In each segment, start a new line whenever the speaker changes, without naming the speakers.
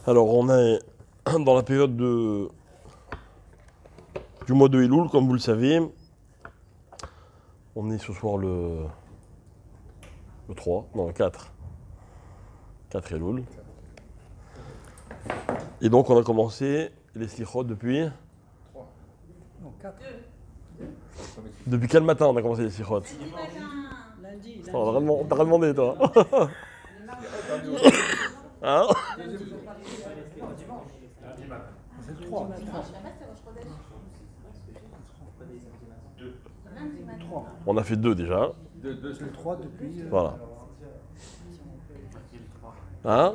Alors, on est dans la période du mois de Elul, comme vous le savez. On est ce soir le 3, non le 4. 4 Elul. Et donc, on a commencé les slichot depuis...
3. Non, 4.
Depuis quel matin on a commencé les slichot?
Lundi.
On t'a rien demandé, toi. Hein?
C'est le 3. 3.
On a fait 2 déjà.
C'est le 3 depuis.
Voilà. Hein?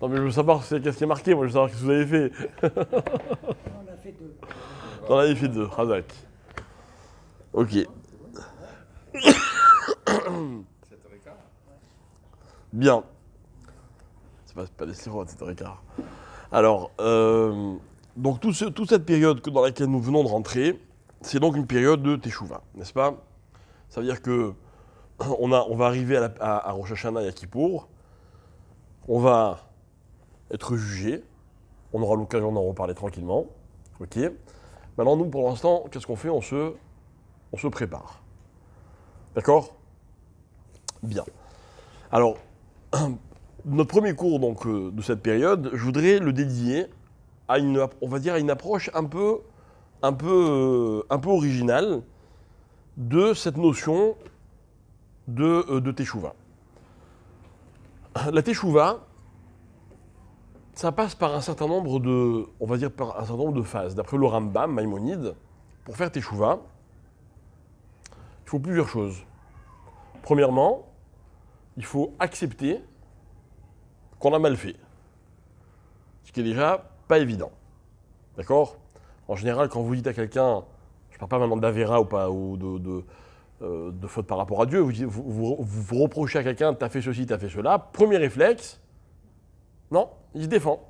Non mais je veux savoir qu'est-ce qui est marqué, moi je veux savoir ce que vous avez fait.
On a fait 2.
On avait fait 2, Razak. Ok.
7h15.
Bien. C'est pas des sirops, 7h15. Alors, donc toute cette période dans laquelle nous venons de rentrer, c'est donc une période de Teshuvah, n'est-ce pas? Ça veut dire que on va arriver à Rosh Hashanah et à Kippour, on va être jugé, on aura l'occasion d'en reparler tranquillement, ok? Maintenant, nous, pour l'instant, qu'est-ce qu'on fait? On se prépare. D'accord? Bien. Alors, notre premier cours donc, de cette période, je voudrais le dédier à on va dire à une approche un peu originale de cette notion de Teshuvah. La Teshuvah, ça passe par un certain nombre de phases. D'après le Rambam, Maïmonide, pour faire Teshuvah, il faut plusieurs choses. Premièrement, il faut accepter qu'on a mal fait. Ce qui est déjà pas évident. D'accord? En général, quand vous dites à quelqu'un, je ne parle pas maintenant d'Avera ou de faute par rapport à Dieu, vous reprochez à quelqu'un, t'as fait ceci, t'as fait cela, premier réflexe, non, il se défend.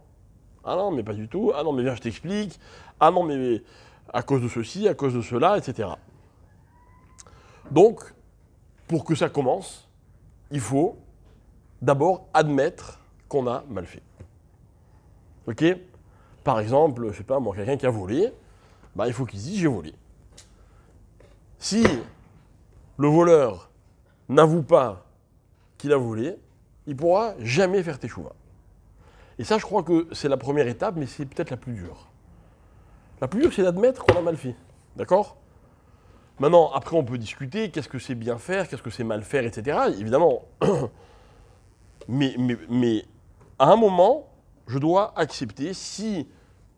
Ah non, mais pas du tout, ah non, mais viens, je t'explique, ah non, mais à cause de ceci, à cause de cela, etc. Donc, pour que ça commence, il faut d'abord admettre qu'on a mal fait. Ok? Par exemple, je sais pas, moi, quelqu'un qui a volé, bah, il faut qu'il se dise j'ai volé. Si le voleur n'avoue pas qu'il a volé, il ne pourra jamais faire Teshuvah. Et ça, je crois que c'est la première étape, mais c'est peut-être la plus dure. La plus dure, c'est d'admettre qu'on a mal fait. D'accord? Maintenant, après, on peut discuter, qu'est-ce que c'est bien faire, qu'est-ce que c'est mal faire, etc. Évidemment. Mais à un moment, je dois accepter, si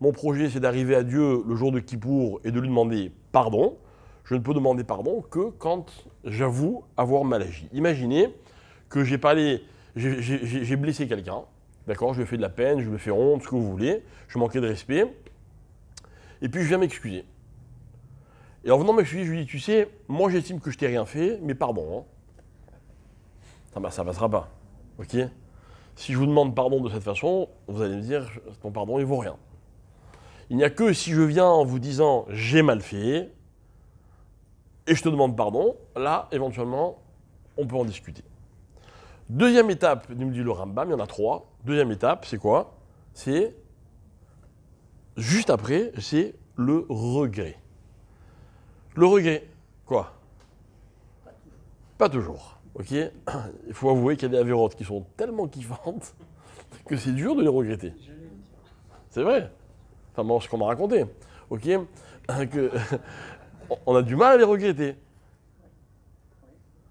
mon projet c'est d'arriver à Dieu le jour de Kippour et de lui demander pardon, je ne peux demander pardon que quand j'avoue avoir mal agi. Imaginez que j'ai blessé quelqu'un, d'accord, je lui ai fait de la peine, je lui ai fait honte, ce que vous voulez, je manquais de respect, et puis je viens m'excuser. Et en venant m'excuser, je lui dis, tu sais, moi j'estime que je t'ai rien fait, mais pardon. Hein. Ça passera pas. Ok? Si je vous demande pardon de cette façon, vous allez me dire, ton pardon, il vaut rien. Il n'y a que si je viens en vous disant, j'ai mal fait, et je te demande pardon, là, éventuellement, on peut en discuter. Deuxième étape, nous dit le Rambam, il y en a 3. Deuxième étape, c'est quoi? C'est, juste après, c'est le regret. Le regret, quoi? Pas toujours. Ok? Il faut avouer qu'il y a des avérotes qui sont tellement kiffantes que c'est dur de les regretter. C'est vrai. Enfin, bon, ce qu'on m'a raconté. Ok? On a du mal à les regretter.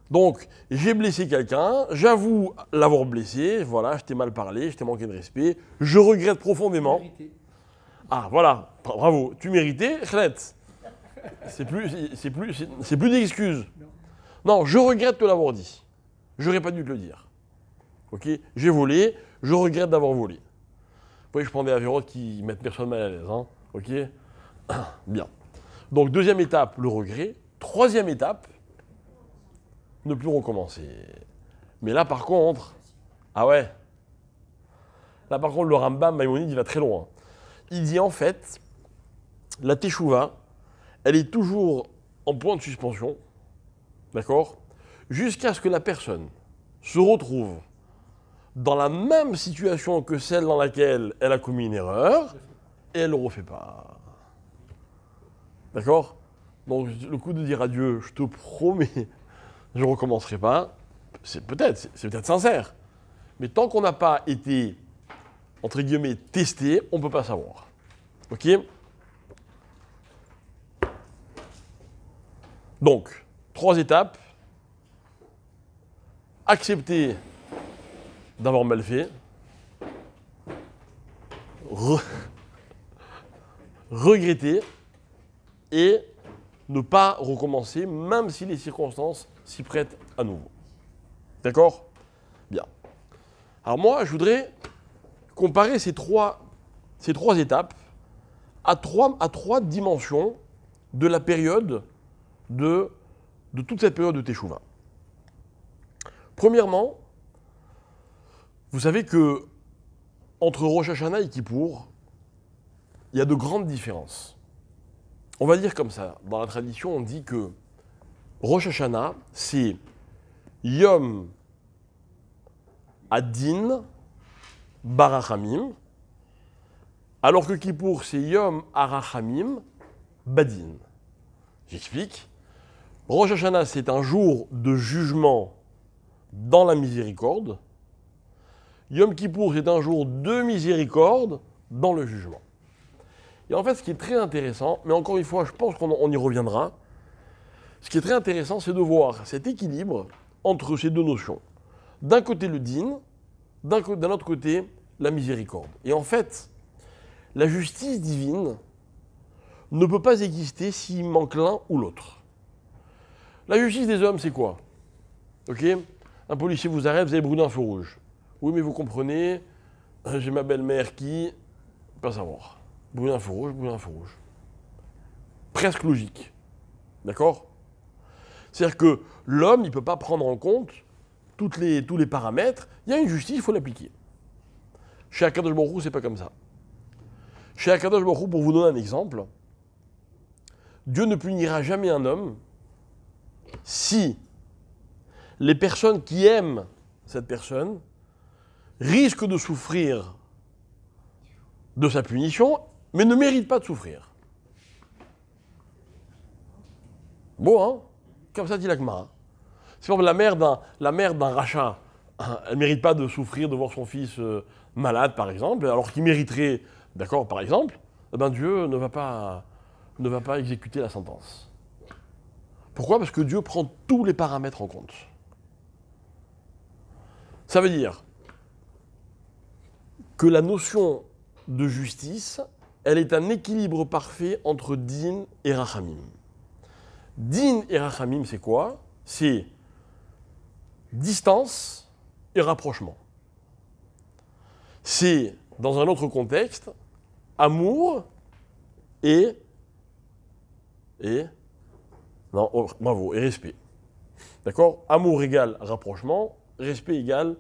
Donc, j'ai blessé quelqu'un, j'avoue l'avoir blessé, voilà, je t'ai mal parlé, je t'ai manqué de respect, je regrette profondément. Ah, voilà, bravo, tu méritais, Khled. C'est plus d'excuses. Non, je regrette de l'avoir dit. J'aurais pas dû te le dire. Ok? J'ai volé, je regrette d'avoir volé. Vous voyez, je prends des avérotes qui mettent personne mal à l'aise. Hein? Ok? Bien. Donc, deuxième étape, le regret. Troisième étape, ne plus recommencer. Mais là, par contre, ah ouais. Là, par contre, le Rambam, Maïmonide, il va très loin. Il dit en fait, la Teshuvah, elle est toujours en point de suspension, d'accord? Jusqu'à ce que la personne se retrouve dans la même situation que celle dans laquelle elle a commis une erreur, et elle ne le refait pas. D'accord? Donc le coup de dire à Dieu, je te promets, je ne recommencerai pas, c'est peut-être sincère. Mais tant qu'on n'a pas été, entre guillemets, testé, on ne peut pas savoir. Ok? Donc, 3 étapes. Accepter d'avoir mal fait. Regretter. Et ne pas recommencer, même si les circonstances s'y prêtent à nouveau. D'accord? Bien. Alors moi, je voudrais comparer ces trois étapes à trois dimensions de la période de toute cette période de Teshuvah. Premièrement, vous savez que entre Rosh Hashanah et Kippour, il y a de grandes différences. On va dire comme ça, dans la tradition, on dit que Rosh Hashanah, c'est Yom Adin Barachamim, alors que Kippour, c'est Yom Arachamim Badin. J'explique. Rosh Hashanah, c'est un jour de jugement dans la miséricorde. Yom Kippour, c'est un jour de miséricorde dans le jugement. Et en fait, ce qui est très intéressant, mais encore une fois, je pense qu'on y reviendra, ce qui est très intéressant, c'est de voir cet équilibre entre ces deux notions. D'un côté, le din, d'un autre côté, la miséricorde. Et en fait, la justice divine ne peut pas exister s'il manque l'un ou l'autre. La justice des hommes, c'est quoi? Ok? Un policier vous arrête, vous avez brûlé un feu rouge. Oui, mais vous comprenez, j'ai ma belle-mère qui... Pas savoir. Brûler un feu rouge, brûler un feu rouge. Presque logique. D'accord? C'est-à-dire que l'homme, il ne peut pas prendre en compte tous les paramètres. Il y a une justice, il faut l'appliquer. Chez Akadosh Baruch Hu, c'est pas comme ça. Chez Akadosh Baruch Hu, pour vous donner un exemple, Dieu ne punira jamais un homme si les personnes qui aiment cette personne risquent de souffrir de sa punition, mais ne méritent pas de souffrir. Bon, hein? Comme ça dit l'Agmara. C'est comme la mère d'un rachat. Elle ne mérite pas de souffrir de voir son fils malade, par exemple, alors qu'il mériterait, d'accord, par exemple, eh ben Dieu ne va pas exécuter la sentence. Pourquoi? Parce que Dieu prend tous les paramètres en compte. Ça veut dire que la notion de justice, elle est un équilibre parfait entre din et rachamim. Din et rachamim, c'est quoi? C'est distance et rapprochement. C'est, dans un autre contexte, amour et non, oh, bravo, et respect. D'accord? Amour égale rapprochement, respect égale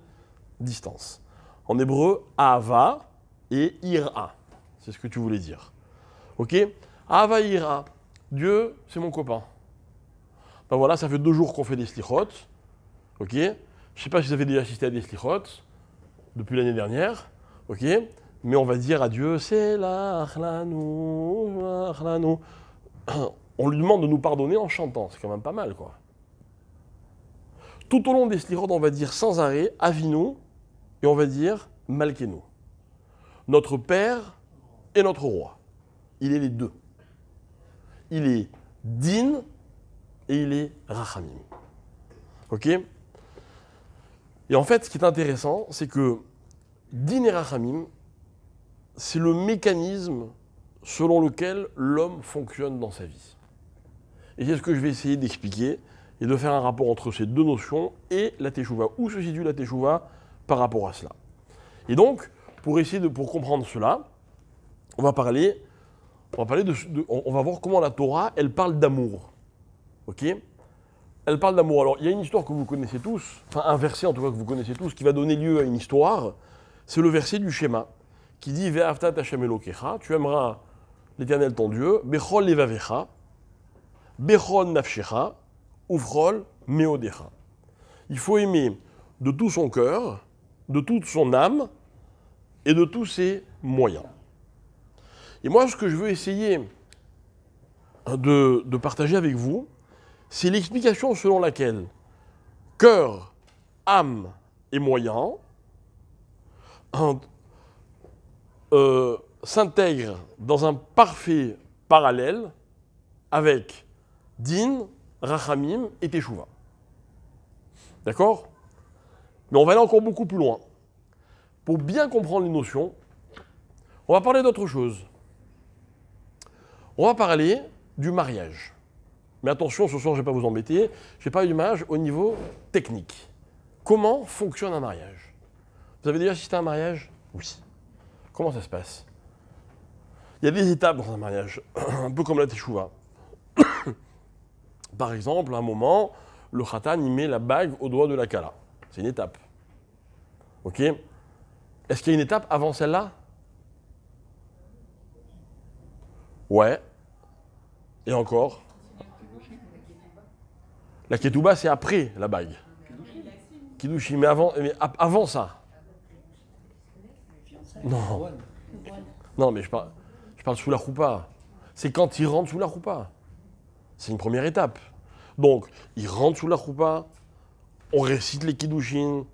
distance. En hébreu, ahava et ira. C'est ce que tu voulais dire. Ok? Ahava et ira. Dieu, c'est mon copain. Ben voilà, ça fait 2 jours qu'on fait des slichot. Ok? Je ne sais pas si vous avez déjà assisté à des slichot depuis l'année dernière. Ok? Mais on va dire à Dieu, c'est l'achlanou. On lui demande de nous pardonner en chantant. C'est quand même pas mal, quoi. Tout au long des slichot, on va dire sans arrêt, Avinu, et on va dire Malkenu. Notre Père et notre Roi. Il est les deux. Il est din et il est rachamim. Ok? Et en fait, ce qui est intéressant, c'est que din et rachamim, c'est le mécanisme selon lequel l'homme fonctionne dans sa vie. Et c'est ce que je vais essayer d'expliquer et de faire un rapport entre ces deux notions et la teshuva. Où se situe la teshuva par rapport à cela? Et donc, pour comprendre cela, on va voir comment la Torah, elle parle d'amour. Ok? Elle parle d'amour. Alors, il y a une histoire que vous connaissez tous, enfin un verset en tout cas que vous connaissez tous, qui va donner lieu à une histoire. C'est le verset du schéma, qui dit « Ve'aftat Hashem Elokecha » tu aimeras l'Éternel ton Dieu, « Bechol levavecha » Bechol nafshecha, Ufrol meodecha. Il faut aimer de tout son cœur de toute son âme et de tous ses moyens. Et moi, ce que je veux essayer de partager avec vous, c'est l'explication selon laquelle cœur, âme et moyens s'intègrent dans un parfait parallèle avec Din, Rachamim et Teshuva. D'accord? Mais on va aller encore beaucoup plus loin. Pour bien comprendre les notions, on va parler d'autre chose. On va parler du mariage. Mais attention, ce soir, je ne vais pas vous embêter, je vais parler du mariage au niveau technique. Comment fonctionne un mariage? Vous avez déjà assisté à un mariage? Oui. Comment ça se passe? Il y a des étapes dans un mariage, un peu comme la teshuva. Par exemple, à un moment, le khatan, il met la bague au doigt de la kala. C'est une étape. Ok? Est-ce qu'il y a une étape avant celle-là? Ouais. Et encore? La ketouba, c'est après la bague. Kiddushi, mais avant ça. Non. Non, mais je parle sous la choupa. C'est quand il rentre sous la choupa. C'est une première étape. Donc, il rentre sous la choupa, on récite les kiddushin,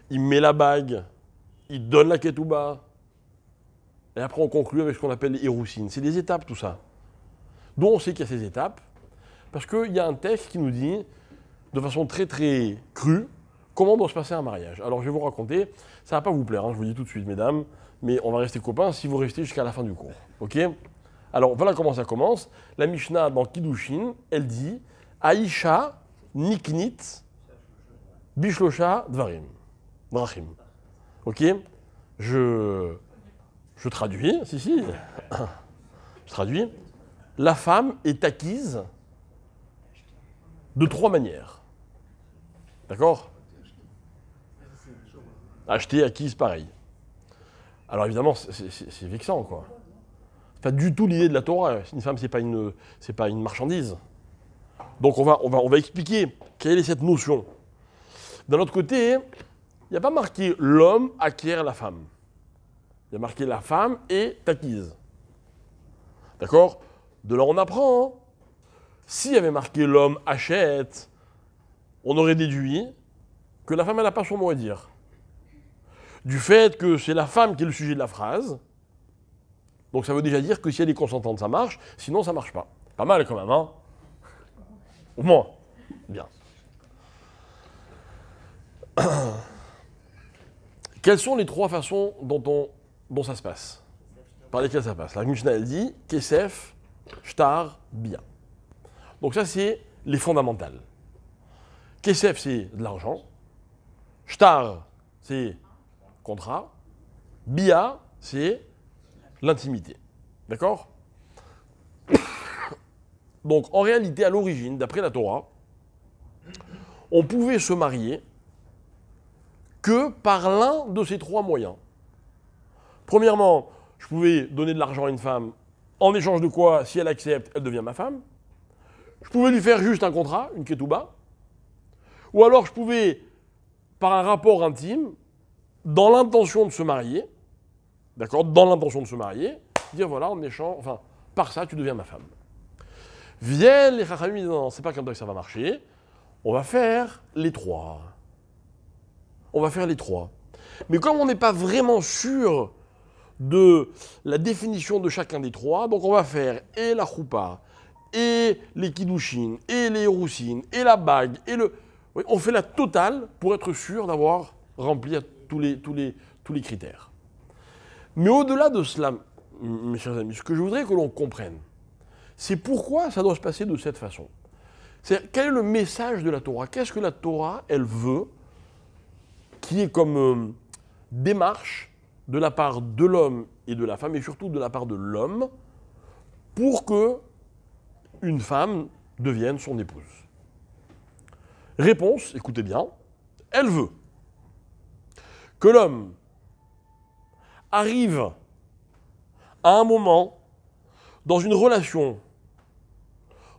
il met la bague, il donne la ketouba, et après on conclut avec ce qu'on appelle les héroussines. C'est des étapes tout ça. Donc on sait qu'il y a ces étapes, parce qu'il y a un texte qui nous dit, de façon très très crue, comment doit se passer un mariage. Alors je vais vous raconter, ça ne va pas vous plaire, hein, je vous le dis tout de suite mesdames, mais on va rester copains si vous restez jusqu'à la fin du cours. Ok? Alors voilà comment ça commence. La Mishnah dans Kiddushin, elle dit Aïcha niknit bishlosha dvarim. Drachim. Ok? Je traduis, si. Je traduis. La femme est acquise de 3 manières. D'accord? Acheter, acquise, pareil. Alors évidemment, c'est vexant, quoi. C'est pas du tout l'idée de la Torah. Une femme, c'est pas une marchandise. Donc on va expliquer quelle est cette notion. D'un autre côté, il n'y a pas marqué l'homme acquiert la femme. Il y a marqué la femme est acquise. D'accord? De là on apprend. Hein. S'il y avait marqué l'homme achète, on aurait déduit que la femme elle n'a pas son mot à dire. Du fait que c'est la femme qui est le sujet de la phrase. Donc ça veut déjà dire que si elle est consentante, ça marche, sinon ça marche pas. Pas mal quand même, hein? Au moins. Bien. Quelles sont les 3 façons dont ça se passe? Par lesquelles ça passe? La Mishnah, elle dit Kesef, Shtar, Bia. Donc ça, c'est les fondamentales. Kesef, c'est de l'argent. Shtar, c'est contrat. Bia, c'est l'intimité. D'accord? Donc, en réalité, à l'origine, d'après la Torah, on pouvait se marier que par l'un de ces 3 moyens. Premièrement, je pouvais donner de l'argent à une femme, en échange de quoi, si elle accepte, elle devient ma femme. Je pouvais lui faire juste un contrat, une ketouba. Ou alors, je pouvais, par un rapport intime, dans l'intention de se marier, d'accord, dans l'intention de se marier, dire voilà, en échange, enfin, par ça, tu deviens ma femme. Viennent les chachamim, disent non, c'est pas comme ça que ça va marcher. On va faire les 3. On va faire les 3. Mais comme on n'est pas vraiment sûr de la définition de chacun des 3, donc on va faire et la choupa, et les kiddushin, et les roussines, et la bague, et le... Oui, on fait la totale pour être sûr d'avoir rempli tous les critères. Mais au-delà de cela, mes chers amis, ce que je voudrais que l'on comprenne, c'est pourquoi ça doit se passer de cette façon. C'est quel est le message de la Torah? Qu'est-ce que la Torah, elle veut, qui est comme démarche de la part de l'homme et de la femme, et surtout de la part de l'homme, pour que une femme devienne son épouse? Réponse, écoutez bien, elle veut que l'homme arrive à un moment dans une relation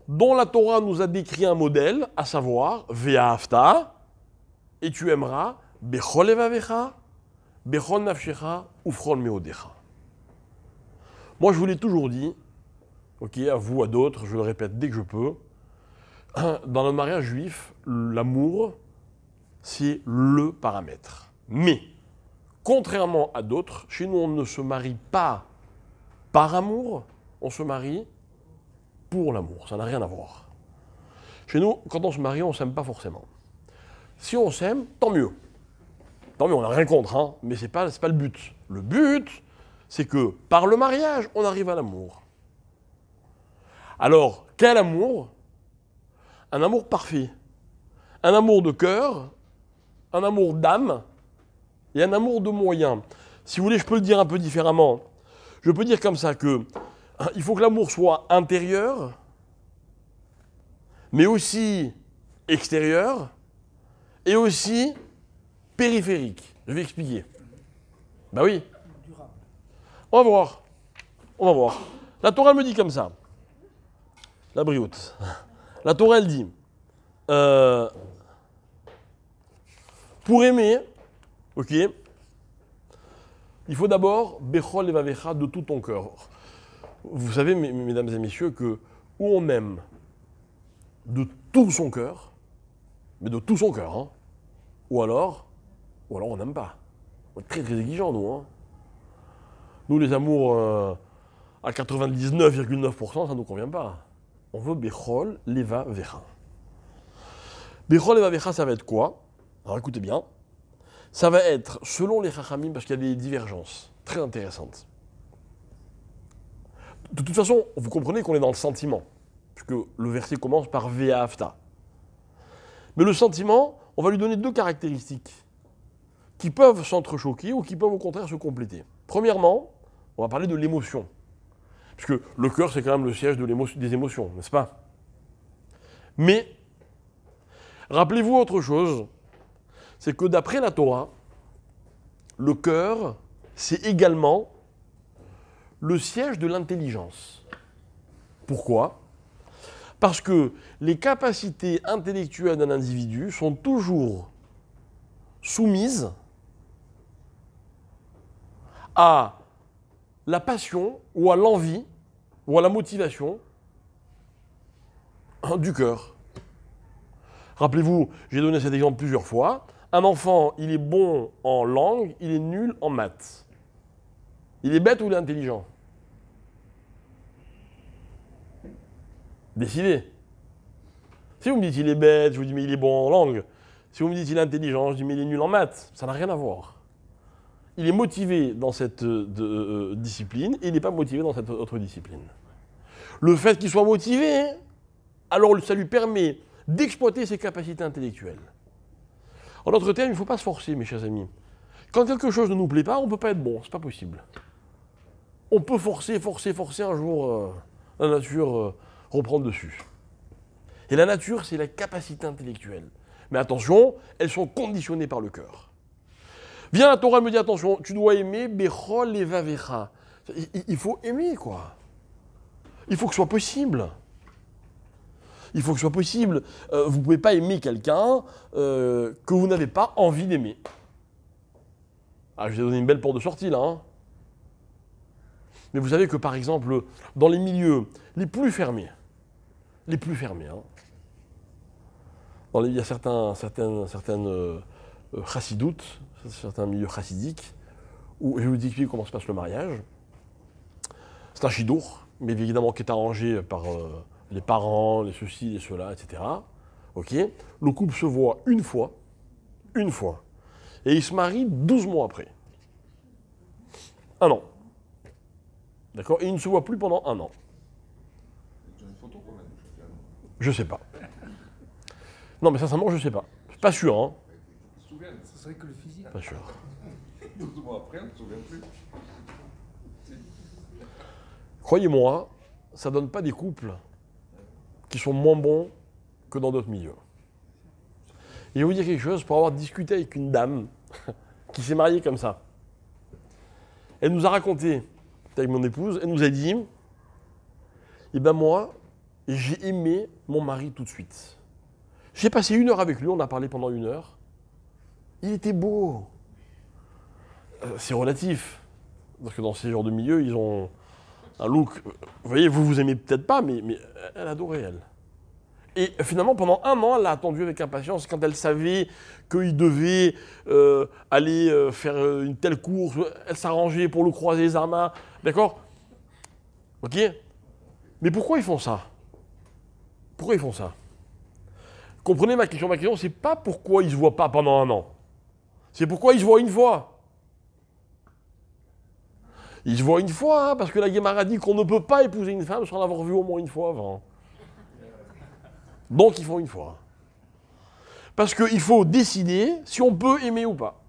dont la Torah nous a décrit un modèle, à savoir Ve'ahavta, et tu aimeras Bechol evavecha, Bechol nafshecha ufrol meodecha. Moi, je vous l'ai toujours dit, ok, à vous, à d'autres, je le répète dès que je peux, dans le mariage juif, l'amour, c'est le paramètre. Mais, contrairement à d'autres, chez nous, on ne se marie pas par amour, on se marie pour l'amour. Ça n'a rien à voir. Chez nous, quand on se marie, on ne s'aime pas forcément. Si on s'aime, tant mieux. Tant mieux, on n'a rien contre, hein, mais ce n'est pas le but. Le but, c'est que par le mariage, on arrive à l'amour. Alors, quel amour? Un amour parfait. Un amour de cœur, un amour d'âme et un amour de moyens. Si vous voulez, je peux le dire un peu différemment. Je peux dire comme ça que il faut que l'amour soit intérieur, mais aussi extérieur et aussi périphérique. Je vais expliquer. Ben oui. On va voir. On va voir. La Torah me dit comme ça. La brioute. La Torah, elle dit pour aimer, ok, il faut d'abord Bechol levavecha de tout ton cœur. Vous savez, mesdames et messieurs, que où on aime de tout son cœur, mais de tout son cœur, hein, ou alors on n'aime pas. On est très très exigeants, nous. Hein. Nous, les amours à 99,9%, ça ne nous convient pas. On veut Bechol levavecha. Bechol levavecha, ça va être quoi? Alors écoutez bien. Ça va être selon les Chachamim, parce qu'il y a des divergences très intéressantes. De toute façon, vous comprenez qu'on est dans le sentiment, puisque le verset commence par Ve'ahavta. Mais le sentiment, on va lui donner deux caractéristiques qui peuvent s'entrechoquer ou qui peuvent au contraire se compléter. Premièrement, on va parler de l'émotion, puisque le cœur, c'est quand même le siège des émotions, n'est-ce pas? Mais, rappelez-vous autre chose, c'est que d'après la Torah, le cœur, c'est également le siège de l'intelligence. Pourquoi? Parce que les capacités intellectuelles d'un individu sont toujours soumises à la passion ou à l'envie ou à la motivation du cœur. Rappelez-vous, j'ai donné cet exemple plusieurs fois. Un enfant, il est bon en langue, il est nul en maths. Il est bête ou il est intelligent? Décidez. Si vous me dites il est bête, je vous dis mais il est bon en langue. Si vous me dites il est intelligent, je dis mais il est nul en maths. Ça n'a rien à voir. Il est motivé dans cette discipline et il n'est pas motivé dans cette autre discipline. Le fait qu'il soit motivé, alors ça lui permet d'exploiter ses capacités intellectuelles. En d'autres termes, il ne faut pas se forcer, mes chers amis. Quand quelque chose ne nous plaît pas, on ne peut pas être bon, c'est pas possible. On peut forcer, un jour, la nature reprend dessus. Et la nature, c'est la capacité intellectuelle. Mais attention, elles sont conditionnées par le cœur. Vient la Torah me dit, attention, tu dois aimer Bechol levavecha. Il faut aimer, quoi. Il faut que ce soit possible. Il faut que ce soit possible. Vous ne pouvez pas aimer quelqu'un que vous n'avez pas envie d'aimer. Ah, je vous ai donné une belle porte de sortie, là. Hein. Mais vous savez que, par exemple, dans les milieux les plus fermés, hein, il y a certaines chassidoutes, certains milieux chassidiques, où je vais vous expliquer comment se passe le mariage. C'est un chidour, mais évidemment qui est arrangé par les parents, les ceci, les cela, etc. Ok. Le couple se voit une fois, et il se marie 12 mois après. 1 an. D'accord? Et il ne se voit plus pendant 1 an. Je sais pas. Non, mais sincèrement, je sais pas. Pas sûr, hein.
Ce serait que le physique.
Pas sûr.
12 mois après, on ne se souvient plus.
Croyez-moi, ça donne pas des couples qui sont moins bons que dans d'autres milieux. Et je vais vous dire quelque chose, pour avoir discuté avec une dame qui s'est mariée comme ça. Elle nous a raconté, avec mon épouse, elle nous a dit, eh ben moi, j'ai aimé mon mari tout de suite. J'ai passé 1 heure avec lui, on a parlé pendant 1 heure. Il était beau. c'est relatif. Parce que dans ces genres de milieux, ils ont un look. Vous voyez, vous aimez peut-être pas, mais elle adorait, elle. Et finalement, pendant 1 an, elle l'a attendu avec impatience quand elle savait qu'il devait aller faire une telle course. Elle s'arrangeait pour le croiser les armes. D'accord? Ok? Mais pourquoi ils font ça? Pourquoi ils font ça? Comprenez ma question. Ma question, c'est pas pourquoi ils ne se voient pas pendant 1 an. C'est pourquoi ils se voient une fois. Ils se voient une fois, hein, parce que la Guémara dit qu'on ne peut pas épouser une femme sans l'avoir vue au moins une fois avant. Donc ils font une fois. Parce qu'il faut décider si on peut aimer ou pas.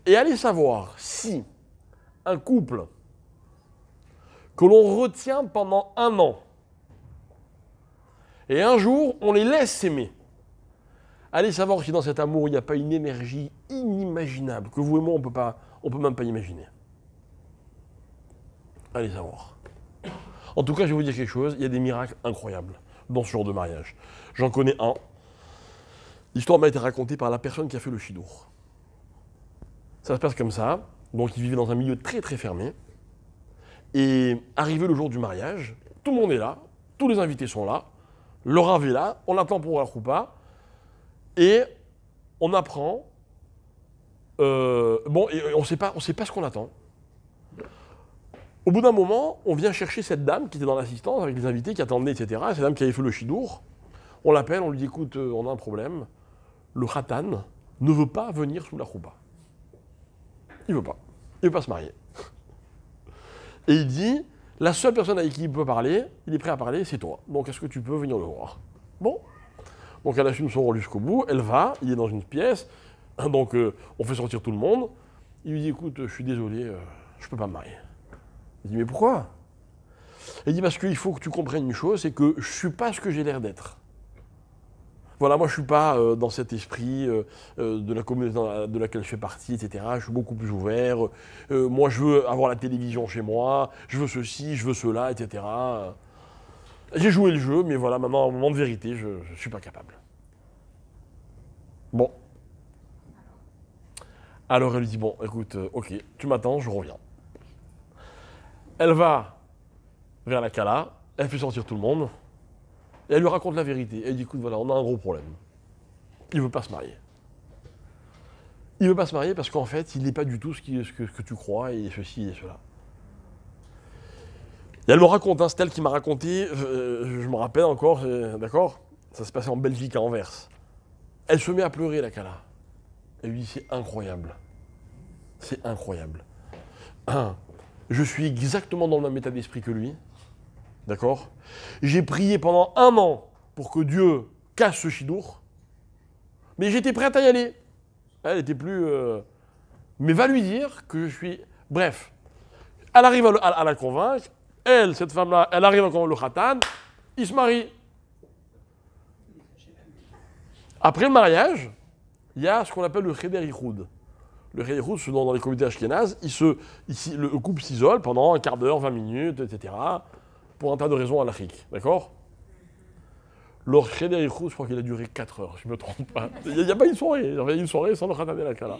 Et aller savoir si un couple que l'on retient pendant 1 an, et un jour on les laisse s'aimer, allez savoir si dans cet amour il n'y a pas une énergie inimaginable que vous et moi on peut même pas imaginer. Allez savoir. En tout cas, je vais vous dire quelque chose, il y a des miracles incroyables dans ce genre de mariage. J'en connais un. L'histoire m'a été racontée par la personne qui a fait le chidour. Ça se passe comme ça. Donc, ils vivaient dans un milieu très très fermé. Et arrivé le jour du mariage, tout le monde est là, tous les invités sont là, le rav est là, on attend pour la choupa, et on apprend. Et on ne sait pas ce qu'on attend. Au bout d'un moment, on vient chercher cette dame qui était dans l'assistance avec les invités qui attendaient, etc. Cette dame qui avait fait le chidour. On l'appelle, on lui dit écoute, on a un problème. Le khatan ne veut pas venir sous la choupa. Il veut pas. Il veut pas se marier. Et il dit la seule personne avec qui il peut parler, il est prêt à parler, c'est toi. Donc est-ce que tu peux venir le voir? Bon. Donc elle assume son rôle jusqu'au bout. Elle va, il est dans une pièce. Donc on fait sortir tout le monde. Il lui dit écoute, je suis désolé, je peux pas me marier. Il dit mais pourquoi? Il dit parce qu'il faut que tu comprennes une chose, c'est que je ne suis pas ce que j'ai l'air d'être. Voilà, moi je ne suis pas dans cet esprit de la communauté de laquelle je fais partie, etc. Je suis beaucoup plus ouvert. Moi je veux avoir la télévision chez moi, je veux ceci, je veux cela, etc. J'ai joué le jeu, mais voilà, maintenant, au moment de vérité, je ne suis pas capable. Bon. Alors elle lui dit bon, écoute, ok, tu m'attends, je reviens. Elle va vers la Kala, elle fait sortir tout le monde, et elle lui raconte la vérité. Elle dit, écoute, voilà, on a un gros problème. Il ne veut pas se marier. Il ne veut pas se marier parce qu'en fait, il n'est pas du tout ce que tu crois, et ceci et cela. Et elle me raconte, hein, c'est elle qui m'a raconté, je me rappelle encore, d'accord? Ça se passait en Belgique, à Anvers. Elle se met à pleurer, la Kala. Elle lui dit, c'est incroyable. C'est incroyable. Je suis exactement dans le même état d'esprit que lui, d'accord? J'ai prié pendant 1 an pour que Dieu casse ce chidour, mais j'étais prête à y aller. Elle n'était plus... Mais va lui dire que je suis... Bref, elle arrive à la convaincre, elle, cette femme-là, elle arrive à convaincre le khatan, il se marie. Après le mariage, il y a ce qu'on appelle le cheder ichoud. Le cheder ichoud, c'est dans les communautés ashkénazes, le couple s'isole pendant 1/4 d'heure, 20 minutes, etc., pour un tas de raisons halachiques, d'accord? Le cheder ichoud, je crois qu'il a duré 4 heures, je ne me trompe pas. Il n'y a pas une soirée, il y a une soirée sans le khatan et la kala.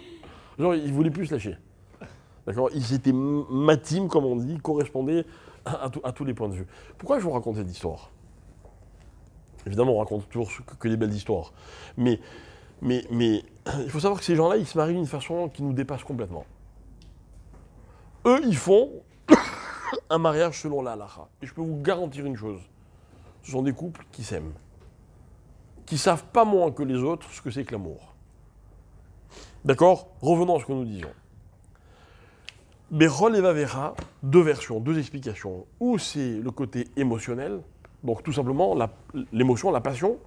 Genre, ils ne voulaient plus se lâcher. D'accord? Ils étaient matim, comme on dit, correspondaient à tous les points de vue. Pourquoi je vous raconte cette histoire? Évidemment, on raconte toujours que des belles histoires. Mais il faut savoir que ces gens-là, ils se marient d'une façon qui nous dépasse complètement. Eux, ils font un mariage selon la halakha. Et je peux vous garantir une chose. Ce sont des couples qui s'aiment. Qui ne savent pas moins que les autres ce que c'est que l'amour. D'accord? Revenons à ce que nous disions. Berol et Vavera, 2 versions, 2 explications. Ou c'est le côté émotionnel, donc tout simplement l'émotion, la passion,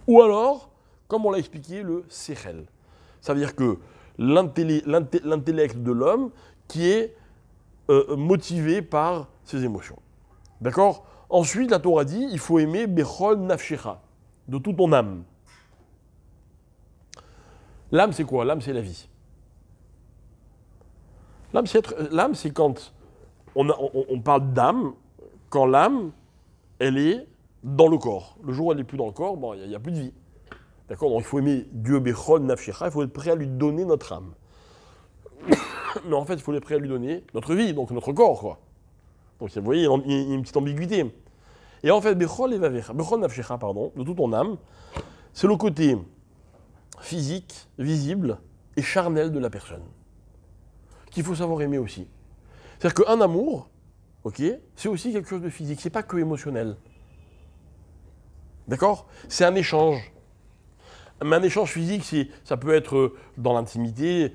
ou alors, comme on l'a expliqué, le sechel. Ça veut dire que l'intellect de l'homme qui est motivé par ses émotions. D'accord? Ensuite, la Torah dit, il faut aimer Bechol Nafshecha, de toute ton âme. L'âme, c'est quoi? L'âme, c'est la vie. L'âme, c'est quand on parle d'âme, quand l'âme, elle est dans le corps. Le jour où elle n'est plus dans le corps, bon, il n'y a plus de vie. D'accord? Donc il faut aimer Dieu Bechol Nafshecha, il faut être prêt à lui donner notre âme. mais en fait, il faut les prêts à lui donner notre vie, donc notre corps, quoi. Donc, vous voyez, il y a une petite ambiguïté. Et en fait, Bechol Nafshecha, pardon, de toute ton âme, c'est le côté physique, visible et charnel de la personne, qu'il faut savoir aimer aussi. C'est-à-dire qu'un amour, ok, c'est aussi quelque chose de physique, c'est pas que émotionnel. D'accord? C'est un échange. Mais un échange physique, ça peut être dans l'intimité,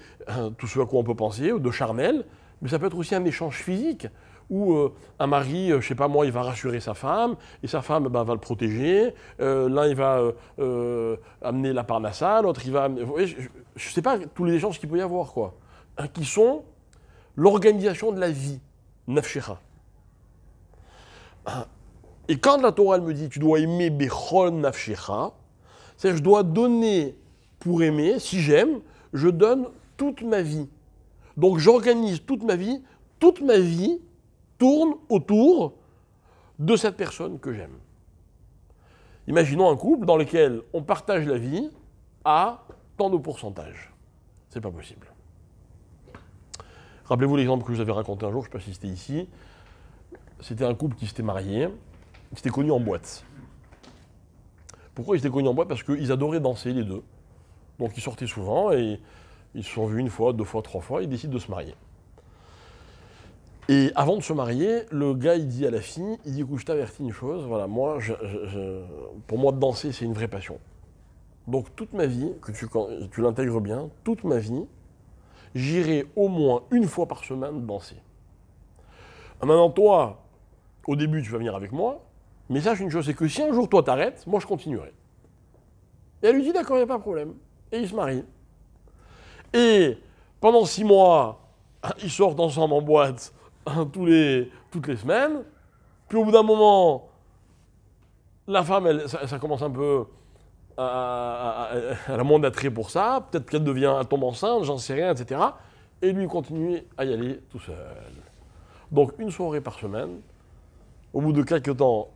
tout ce à quoi on peut penser, ou de charnel, mais ça peut être aussi un échange physique, où un mari, je sais pas moi, il va rassurer sa femme, et sa femme va le protéger, l'un il va amener la parnassa, l'autre il va... Vous voyez, je sais pas, tous les échanges qu'il peut y avoir, quoi, qui sont l'organisation de la vie, nafshecha. Et quand la Torah elle me dit, tu dois aimer bechol nafshecha, c'est-à-dire je dois donner pour aimer, si j'aime, je donne toute ma vie. Donc j'organise toute ma vie tourne autour de cette personne que j'aime. Imaginons un couple dans lequel on partage la vie à tant de pourcentage. C'est pas possible. Rappelez-vous l'exemple que je vous avais raconté un jour, je ne sais pas si c'était ici. C'était un couple qui s'était marié, qui s'était connu en boîte. Pourquoi ils s'étaient connus en boîte? Parce qu'ils adoraient danser les deux. Donc ils sortaient souvent et ils se sont vus une fois, 2 fois, 3 fois, ils décident de se marier. Et avant de se marier, le gars il dit à la fille, il dit écoute, je t'avertis une chose, voilà, moi, pour moi de danser c'est une vraie passion. Donc toute ma vie, que tu l'intègres bien, toute ma vie, j'irai au moins 1 fois par semaine danser. Maintenant toi, au début tu vas venir avec moi, mais sache une chose, c'est que si un jour toi t'arrêtes, moi je continuerai. Et elle lui dit d'accord, il n'y a pas de problème. Et ils se marient. Et pendant 6 mois, ils sortent ensemble en boîte toutes les semaines. Puis au bout d'un moment, la femme, ça commence un peu elle a moins d'attrait pour ça. Peut-être qu'elle elle tombe enceinte, j'en sais rien, etc. Et lui continue à y aller tout seul. Donc 1 soirée par semaine. Au bout de quelques temps,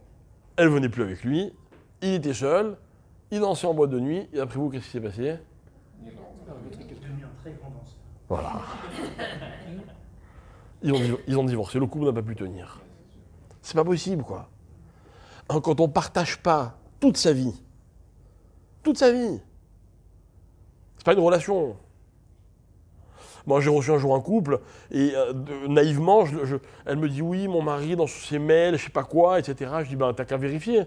elle venait plus avec lui. Il était seul. Il dansait en boîte de nuit. Et après vous, qu'est-ce qui s'est passé? Voilà. Ils ont divorcé. Le couple n'a pas pu tenir. C'est pas possible, quoi. Quand on partage pas toute sa vie, c'est pas une relation. Moi, j'ai reçu un jour un couple, et naïvement, elle me dit oui, mon mari, dans ses mails, je sais pas quoi, etc. Je dis, ben, t'as qu'à vérifier.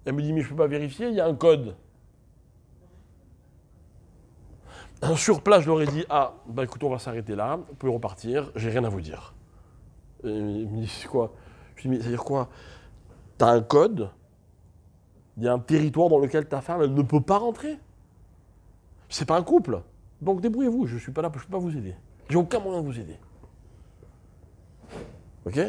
Elle me dit, mais je peux pas vérifier, il y a un code. Sur place, je leur ai dit, ah, bah écoute, on va s'arrêter là, vous pouvez repartir, j'ai rien à vous dire. Et il me dit, c'est quoi? Je lui dis, mais ça veut dire quoi? T'as un code, il y a un territoire dans lequel ta femme, elle ne peut pas rentrer. C'est pas un couple. Donc débrouillez-vous, je suis pas là, je peux pas vous aider. J'ai aucun moyen de vous aider. Ok?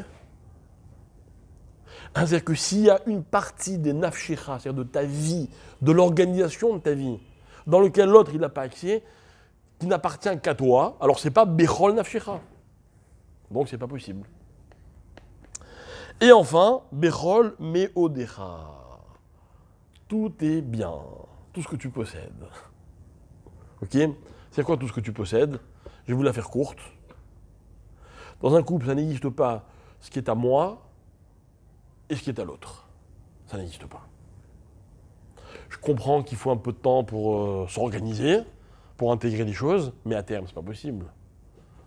C'est-à-dire que s'il y a une partie des nafshecha, c'est-à-dire de ta vie, de l'organisation de ta vie, dans lequel l'autre il n'a pas accès, qui n'appartient qu'à toi, alors c'est pas bechol nafshecha. Donc c'est pas possible. Et enfin, bechol meodecha. Tout est bien, tout ce que tu possèdes. Ok? C'est quoi tout ce que tu possèdes? Je vais vous la faire courte. Dans un couple, ça n'existe pas ce qui est à moi et ce qui est à l'autre. Ça n'existe pas. Je comprends qu'il faut un peu de temps pour s'organiser, pour intégrer des choses, mais à terme, c'est pas possible.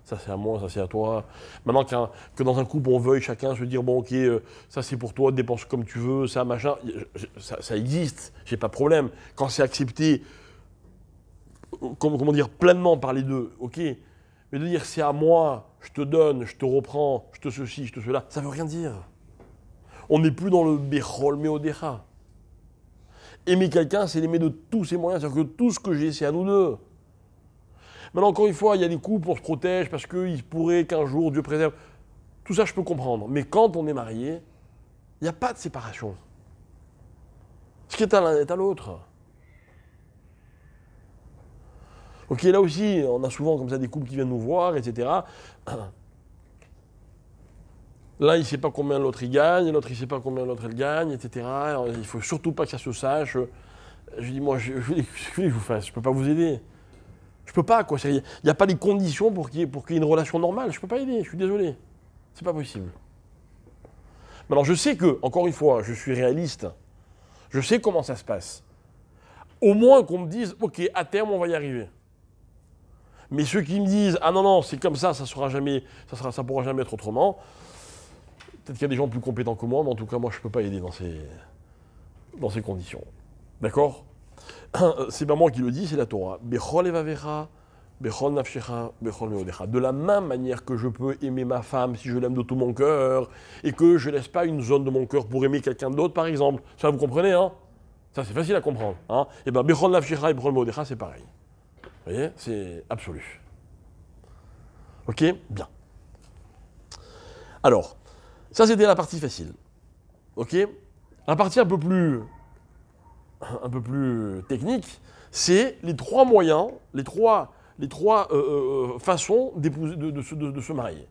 Ça c'est à moi, ça c'est à toi. Maintenant que dans un couple, on veuille chacun se dire, bon ok, ça c'est pour toi, dépense comme tu veux, ça machin, ça existe, j'ai pas de problème. Quand c'est accepté, comment dire, pleinement par les deux, ok. Mais de dire c'est à moi, je te donne, je te reprends, je te ceci, je te cela, ça veut rien dire. On n'est plus dans le bechol meodecha. Aimer quelqu'un, c'est l'aimer de tous ses moyens, c'est-à-dire que tout ce que j'ai, c'est à nous deux. Maintenant, encore une fois, il y a des couples, on se protège parce qu'il pourrait qu'un jour, Dieu préserve. Tout ça, je peux comprendre. Mais quand on est marié, il n'y a pas de séparation. Ce qui est à l'un est à l'autre. Ok, là aussi, on a souvent comme ça des couples qui viennent nous voir, etc. L'un, il ne sait pas combien l'autre il gagne, l'autre, il ne sait pas combien l'autre elle gagne, etc. Alors, il ne faut surtout pas que ça se sache. Je dis, moi, je voulais que je vous fasse, je ne peux pas vous aider. Je peux pas, quoi. Il n'y a pas les conditions pour qu'il y ait une relation normale. Je peux pas aider, je suis désolé. C'est pas possible. Maintenant, je sais que, encore une fois, je suis réaliste. Je sais comment ça se passe. Au moins qu'on me dise, ok, à terme, on va y arriver. Mais ceux qui me disent, ah non, non, c'est comme ça, ça pourra jamais être autrement. Peut-être qu'il y a des gens plus compétents que moi, mais en tout cas, moi, je ne peux pas aider dans ces conditions. D'accord? C'est pas moi qui le dis, c'est la Torah. Bechol evavecha, bechol nafshecha, bechol meodecha. De la même manière que je peux aimer ma femme si je l'aime de tout mon cœur, et que je ne laisse pas une zone de mon cœur pour aimer quelqu'un d'autre, par exemple. Ça, vous comprenez, hein? Ça, c'est facile à comprendre. Hein? Et bien, bechol nafshecha et bechol meodecha, c'est pareil. Vous voyez? C'est absolu. Ok? Bien. Alors, ça, c'était la partie facile. Ok? La partie un peu plus technique, c'est les trois moyens, les trois façons de se marier.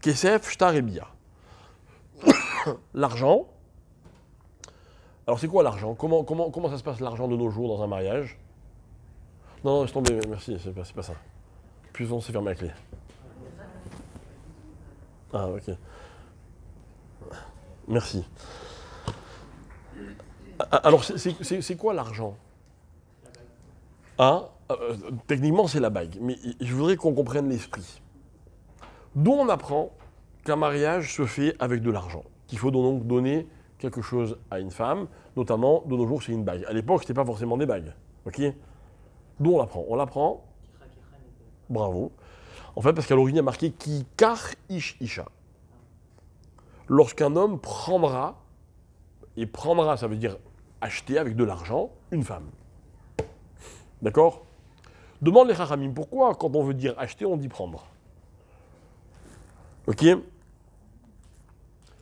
Kesef, Shtar et Bia. L'argent. Alors c'est quoi l'argent? Comment ça se passe l'argent de nos jours dans un mariage? Non, laisse tomber, merci, c'est pas ça. Puis on s'est fermé la clé. Ah, ok. Merci. Alors, c'est quoi l'argent? Hein? Techniquement, c'est la bague. Mais je voudrais qu'on comprenne l'esprit. D'où on apprend qu'un mariage se fait avec de l'argent. Qu'il faut donc donner quelque chose à une femme, notamment, de nos jours, c'est une bague. À l'époque, ce n'était pas forcément des bagues. Ok? D'où on l'apprend? On l'apprend. Bravo. En fait, parce qu'à l'origine, il y a marqué ki kar ish isha. Lorsqu'un homme prendra, et prendra, ça veut dire acheter avec de l'argent, une femme. D'accord? Demande les Chachamim, pourquoi quand on veut dire acheter, on dit prendre? Ok?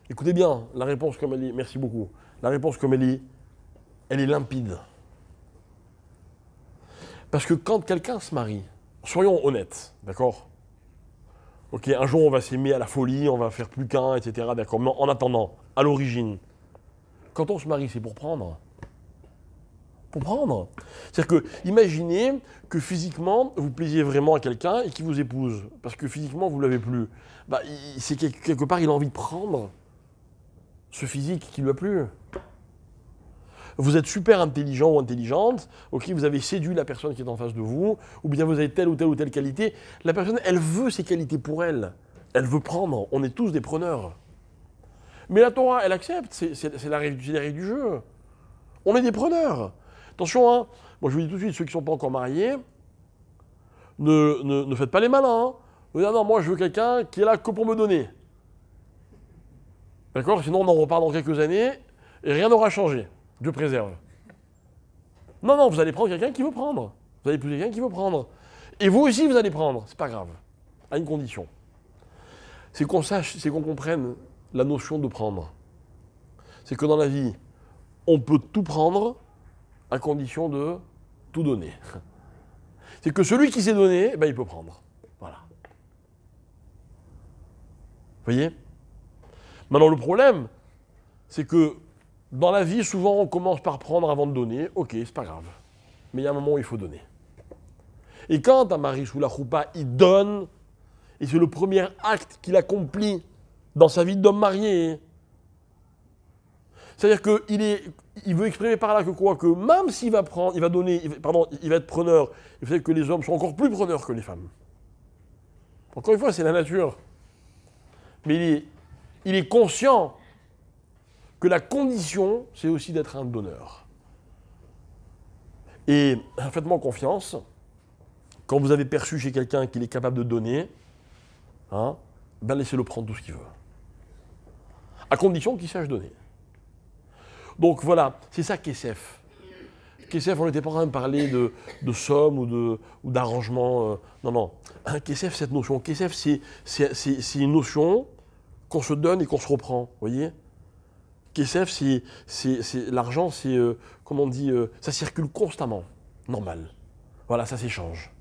Écoutez bien, la réponse comme elle est, merci beaucoup, la réponse comme elle est limpide. Parce que quand quelqu'un se marie, soyons honnêtes, d'accord? Ok, un jour on va s'aimer à la folie, on va faire plus qu'un, etc. D'accord, mais en attendant, à l'origine, quand on se marie, c'est pour prendre. Pour prendre. C'est-à-dire que, imaginez que physiquement, vous plaisiez vraiment à quelqu'un et qu'il vous épouse, parce que physiquement, vous ne l'avez plus. Bah, c'est quelque part, il a envie de prendre ce physique qui lui a plu. Vous êtes super intelligent ou intelligente, ok, vous avez séduit la personne qui est en face de vous, ou bien vous avez telle ou telle qualité. La personne, elle veut ces qualités pour elle. Elle veut prendre. On est tous des preneurs. Mais la Torah, elle accepte. C'est la règle du jeu. On est des preneurs. Attention, hein. Moi je vous dis tout de suite, ceux qui ne sont pas encore mariés, ne faites pas les malins. Hein. Vous dites, non, moi je veux quelqu'un qui est là que pour me donner. D'accord? Sinon on en reparle dans quelques années et rien n'aura changé. Dieu préserve. Non, non, vous allez prendre quelqu'un qui veut prendre. Vous allez épouser quelqu'un qui veut prendre. Et vous aussi vous allez prendre. C'est pas grave. À une condition. C'est qu'on sache, c'est qu'on comprenne la notion de prendre. C'est que dans la vie, on peut tout prendre à condition de tout donner. C'est que celui qui s'est donné, ben, il peut prendre. Voilà. Vous voyez? Maintenant, le problème, c'est que dans la vie, souvent, on commence par prendre avant de donner. Ok, c'est pas grave. Mais il y a un moment où il faut donner. Et quand un mari sous la choupa, il donne, et c'est le premier acte qu'il accomplit dans sa vie d'homme marié, c'est-à-dire qu'il veut exprimer par là que quoi? Que même s'il va prendre, il va donner, il va être preneur, il fait que les hommes sont encore plus preneurs que les femmes. Encore une fois, c'est la nature. Mais il est conscient que la condition, c'est aussi d'être un donneur. Et faites-moi confiance, quand vous avez perçu chez quelqu'un qu'il est capable de donner, hein, ben laissez-le prendre tout ce qu'il veut. À condition qu'il sache donner. Donc voilà, c'est ça Kesef. Kesef, on n'était pas en train de parler de somme ou d'arrangement. Non, non. Kesef, cette notion. Kesef, c'est une notion qu'on se donne et qu'on se reprend. Vous voyez? Kesef, c'est l'argent, c'est, comment on dit, ça circule constamment. Normal. Voilà, ça s'échange.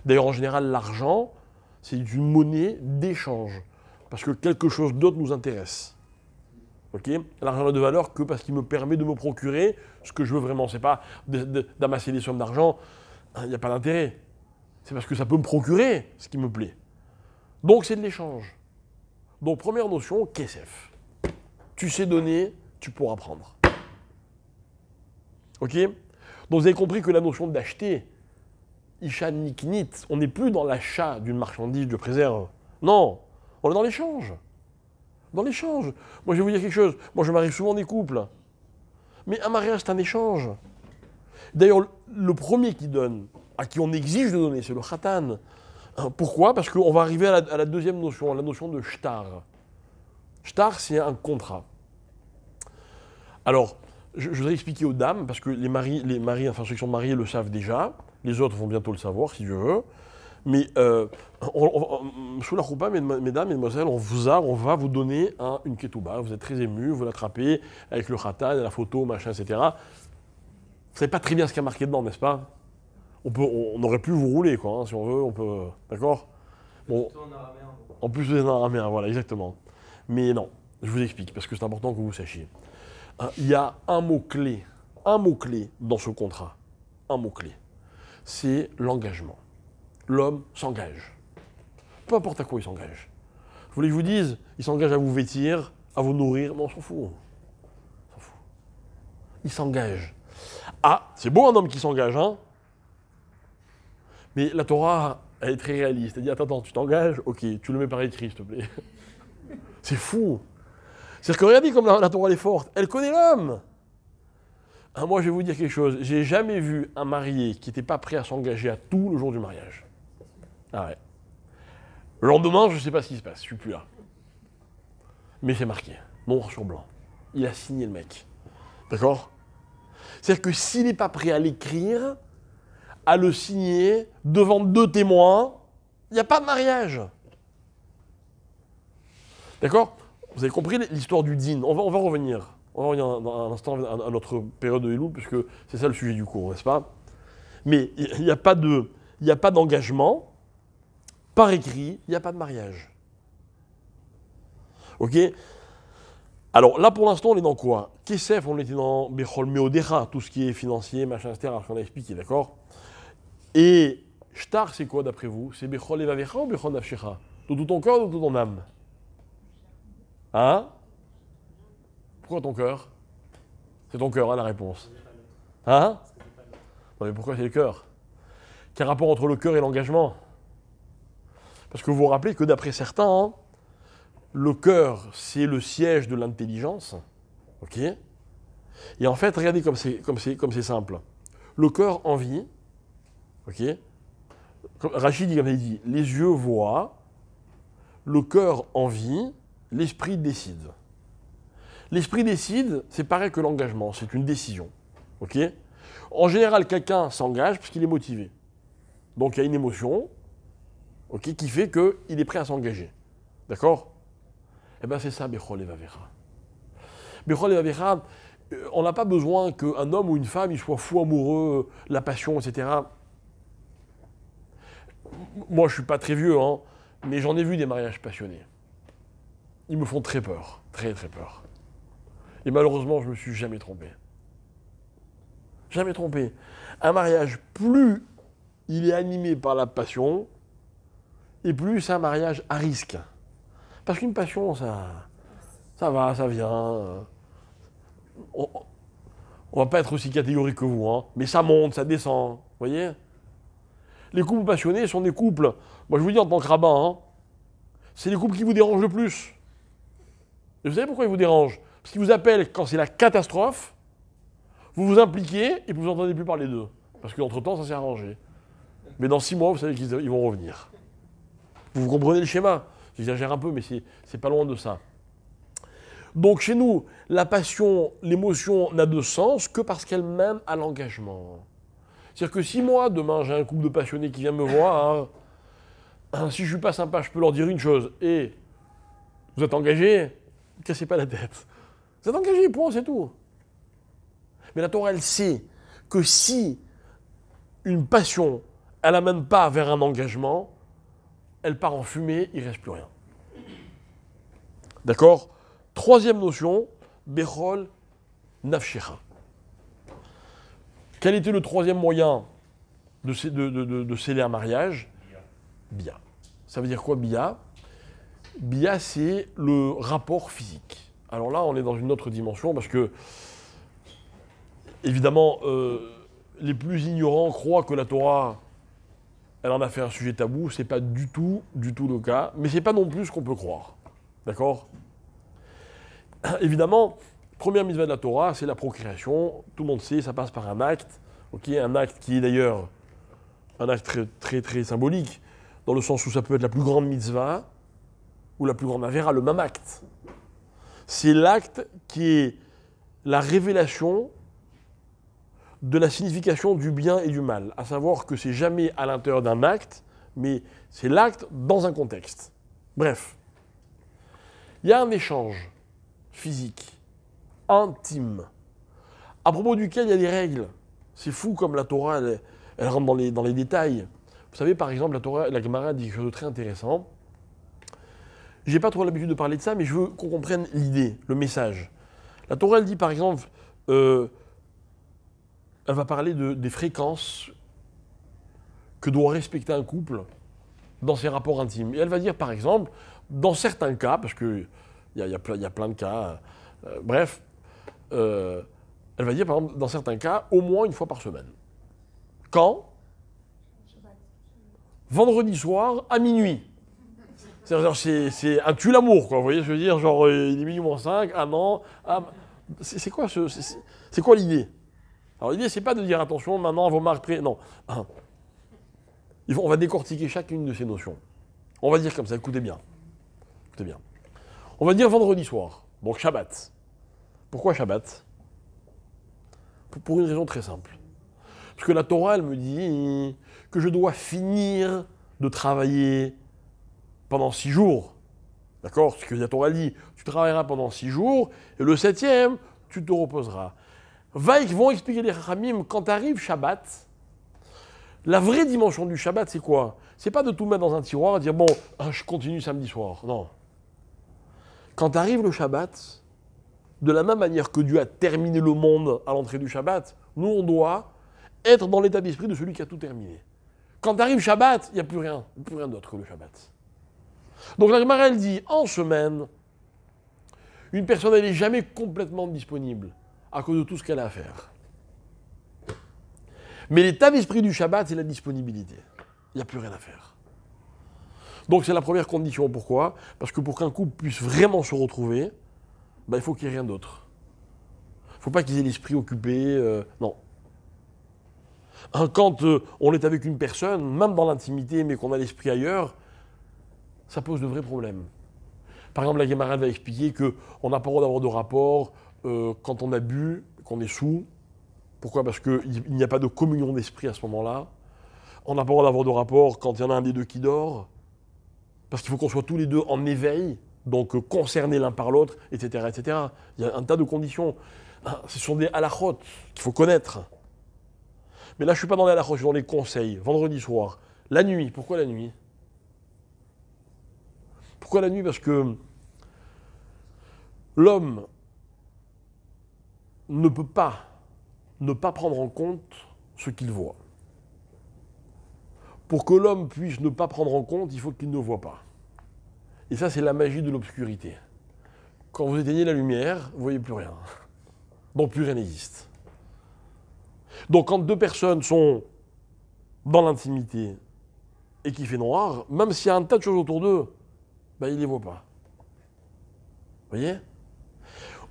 D'ailleurs, en général, l'argent, c'est une monnaie d'échange. Parce que quelque chose d'autre nous intéresse. Okay, l'argent n'a de valeur que parce qu'il me permet de me procurer ce que je veux vraiment. Ce n'est pas d'amasser des sommes d'argent, il n'y a pas d'intérêt. c'est parce que ça peut me procurer ce qui me plaît. Donc c'est de l'échange. Donc première notion, kesef. Tu sais donner, tu pourras prendre. Ok? Donc vous avez compris que la notion d'acheter, isha niknit, on n'est plus dans l'achat d'une marchandise de préserve. Non, on est dans l'échange. Dans l'échange. Moi je vais vous dire quelque chose, moi je marie souvent des couples. Mais un mariage c'est un échange. D'ailleurs, le premier qui donne, à qui on exige de donner, c'est le khatan. Pourquoi? Parce qu'on va arriver à la deuxième notion, la notion de shtar. Shtar, c'est un contrat. Alors, je voudrais expliquer aux dames, parce que les maris, enfin ceux qui sont mariés le savent déjà, les autres vont bientôt le savoir, si je veux. Mais sous la choupa, mesdames, mesdemoiselles, on va vous donner une ketouba. Vous êtes très émus, vous l'attrapez avec le khatan, la photo, machin, etc. Vous ne savez pas très bien ce qu'il y a marqué dedans, n'est-ce pas? On aurait pu vous rouler, quoi, hein, si on veut, on peut. D'accord? Bon. En plus, vous êtes en araméen, voilà, exactement. Mais non, je vous explique, parce que c'est important que vous sachiez. Il y a un mot-clé dans ce contrat. Un mot-clé. C'est l'engagement. L'homme s'engage. Peu importe à quoi il s'engage. Vous voulez que je vous dise, il s'engage à vous vêtir, à vous nourrir, non, on s'en fout. On s'en fout. Il s'engage. Ah, c'est beau un homme qui s'engage, hein? Mais la Torah, elle est très réaliste. Elle dit, attends, tu t'engages? Ok, tu le mets par écrit, s'il te plaît. C'est fou. C'est-à-dire que regardez comme la Torah elle est forte. Elle connaît l'homme. Ah, moi, je vais vous dire quelque chose. J'ai jamais vu un marié qui n'était pas prêt à s'engager à tout le jour du mariage. Ah ouais. Le lendemain, je ne sais pas ce qui se passe. Je ne suis plus là. Mais c'est marqué. Noir sur blanc. Il a signé le mec. D'accord? C'est-à-dire que s'il n'est pas prêt à l'écrire, à le signer devant 2 témoins, il n'y a pas de mariage. D'accord? Vous avez compris l'histoire du din. On va revenir. On va revenir dans un instant à notre période de Elul, puisque c'est ça le sujet du cours, n'est-ce pas? Mais il n'y a pas d'engagement par écrit, il n'y a pas de mariage. Ok? Alors là, pour l'instant, on est dans quoi? Kesef, on était dans Bechol Meodecha, tout ce qui est financier, machin, etc., qu'on a expliqué, d'accord? Et Shtar, c'est quoi d'après vous? C'est Bechol Evavecha ou Bechol Nafshecha? De tout ton cœur ou de toute ton âme? Hein? Pourquoi ton cœur? C'est ton cœur, hein, la réponse. Hein? Non, mais pourquoi c'est le cœur? Quel rapport entre le cœur et l'engagement? Parce que vous vous rappelez que d'après certains, hein, le cœur, c'est le siège de l'intelligence. Ok? Et en fait, regardez comme c'est simple. Le cœur envie. Ok? Rachid dit comme il dit, les yeux voient, le cœur envie, l'esprit décide. L'esprit décide, c'est pareil que l'engagement, c'est une décision. Ok? En général, quelqu'un s'engage parce qu'il est motivé. Donc il y a une émotion, ok, qui fait qu'il est prêt à s'engager. D'accord? Eh bien c'est ça, Bechol Evavecha. Bechol Evavecha, on n'a pas besoin qu'un homme ou une femme il soit fou amoureux, la passion, etc. Moi, je ne suis pas très vieux, hein, mais j'en ai vu des mariages passionnés. Ils me font très peur, très très peur. Et malheureusement, je ne me suis jamais trompé. Jamais trompé. Un mariage, plus il est animé par la passion, et plus c'est un mariage à risque. Parce qu'une passion, ça va, ça vient. On ne va pas être aussi catégorique que vous, hein, mais ça monte, ça descend. Vous voyez? Les couples passionnés sont des couples, moi je vous dis en tant que rabbin, hein, c'est les couples qui vous dérangent le plus. Et vous savez pourquoi ils vous dérangent? Parce qu'ils vous appellent quand c'est la catastrophe, vous vous impliquez et vous n'entendez plus parler d'eux. Parce qu'entre-temps, ça s'est arrangé. Mais dans 6 mois, vous savez qu'ils vont revenir. Vous comprenez le schéma? J'exagère un peu, mais c'est pas loin de ça. Donc chez nous, la passion, l'émotion n'a de sens que parce qu'elle mène à l'engagement. C'est-à-dire que si moi, demain, j'ai un couple de passionnés qui vient me voir, si je ne suis pas sympa, je peux leur dire une chose. Et vous êtes engagés, ne cassez pas la tête. Vous êtes engagés, point, c'est tout. Mais la Torah, elle sait que si une passion, elle n'amène pas vers un engagement, elle part en fumée, il ne reste plus rien. D'accord? Troisième notion, Bechol Nafshecha. Quel était le troisième moyen de sceller un mariage? Bia. Ça veut dire quoi, Bia? Bia, c'est le rapport physique. Alors là, on est dans une autre dimension parce que, évidemment, les plus ignorants croient que la Torah, elle en a fait un sujet tabou. Ce n'est pas du tout le cas, mais ce n'est pas non plus ce qu'on peut croire. D'accord? Évidemment, première mitzvah de la Torah, c'est la procréation. Tout le monde sait, ça passe par un acte. Okay, un acte qui est d'ailleurs un acte très, très, très symbolique, dans le sens où ça peut être la plus grande mitzvah ou la plus grande avéra, le même acte. C'est l'acte qui est la révélation de la signification du bien et du mal, à savoir que c'est jamais à l'intérieur d'un acte, mais c'est l'acte dans un contexte. Bref, il y a un échange physique, intime, à propos duquel il y a des règles. C'est fou comme la Torah, elle rentre dans les détails. Vous savez, par exemple, la Torah, la Gemara dit quelque chose de très intéressant. Je n'ai pas trop l'habitude de parler de ça, mais je veux qu'on comprenne l'idée, le message. La Torah, elle dit, par exemple, elle va parler des fréquences que doit respecter un couple dans ses rapports intimes. Et elle va dire, par exemple, dans certains cas, parce qu'il y a plein de cas, bref, elle va dire, par exemple, dans certains cas, au moins une fois par semaine. Quand? Vendredi soir à minuit. C'est un tue l'amour, quoi. Vous voyez ce que je veux dire? Genre, il est minuit moins 5, ah non. Ah, c'est quoi l'idée? Alors, l'idée, c'est pas de dire, attention, maintenant, vos marques près. Non. On va décortiquer chacune de ces notions. On va dire comme ça, écoutez bien. Écoutez bien. On va dire vendredi soir, donc Shabbat. Pourquoi Shabbat? Pour une raison très simple. Parce que la Torah, elle me dit que je dois finir de travailler pendant 6 jours. D'accord? Ce que la Torah dit, tu travailleras pendant 6 jours, et le 7e, tu te reposeras. Ils vont expliquer les Chachamim, quand arrive Shabbat, la vraie dimension du Shabbat, c'est quoi? C'est pas de tout mettre dans un tiroir et dire, bon, je continue samedi soir. Non. Quand arrive le Shabbat, de la même manière que Dieu a terminé le monde à l'entrée du Shabbat, nous, on doit être dans l'état d'esprit de celui qui a tout terminé. Quand arrive Shabbat, il n'y a plus rien d'autre que le Shabbat. Donc la Gemara, elle dit, en semaine, une personne, elle n'est jamais complètement disponible à cause de tout ce qu'elle a à faire. Mais l'état d'esprit du Shabbat, c'est la disponibilité. Il n'y a plus rien à faire. Donc c'est la première condition. Pourquoi? Parce que pour qu'un couple puisse vraiment se retrouver, il faut qu'il n'y ait rien d'autre. Il ne faut pas qu'ils aient l'esprit occupé. Non. Quand on est avec une personne, même dans l'intimité, mais qu'on a l'esprit ailleurs, ça pose de vrais problèmes. Par exemple, la Gemara va expliquer qu'on n'a pas le droit d'avoir de rapport quand on a bu, qu'on est sous. Pourquoi? Parce qu'il n'y a pas de communion d'esprit à ce moment-là. On n'a pas le droit d'avoir de rapport quand il y en a un des deux qui dort. Parce qu'il faut qu'on soit tous les deux en éveil, donc concernés l'un par l'autre, etc., etc. Il y a un tas de conditions. Ce sont des halachot qu'il faut connaître. Mais là, je ne suis pas dans les halachot, je suis dans les conseils. Vendredi soir. La nuit. Pourquoi la nuit? Pourquoi la nuit? Parce que l'homme ne peut pas ne pas prendre en compte ce qu'il voit. Pour que l'homme puisse ne pas prendre en compte, il faut qu'il ne voit pas. Et ça, c'est la magie de l'obscurité. Quand vous éteignez la lumière, vous ne voyez plus rien. Donc plus rien n'existe. Donc quand deux personnes sont dans l'intimité et qu'il fait noir, même s'il y a un tas de choses autour d'eux, ils ne les voient pas. Vous voyez?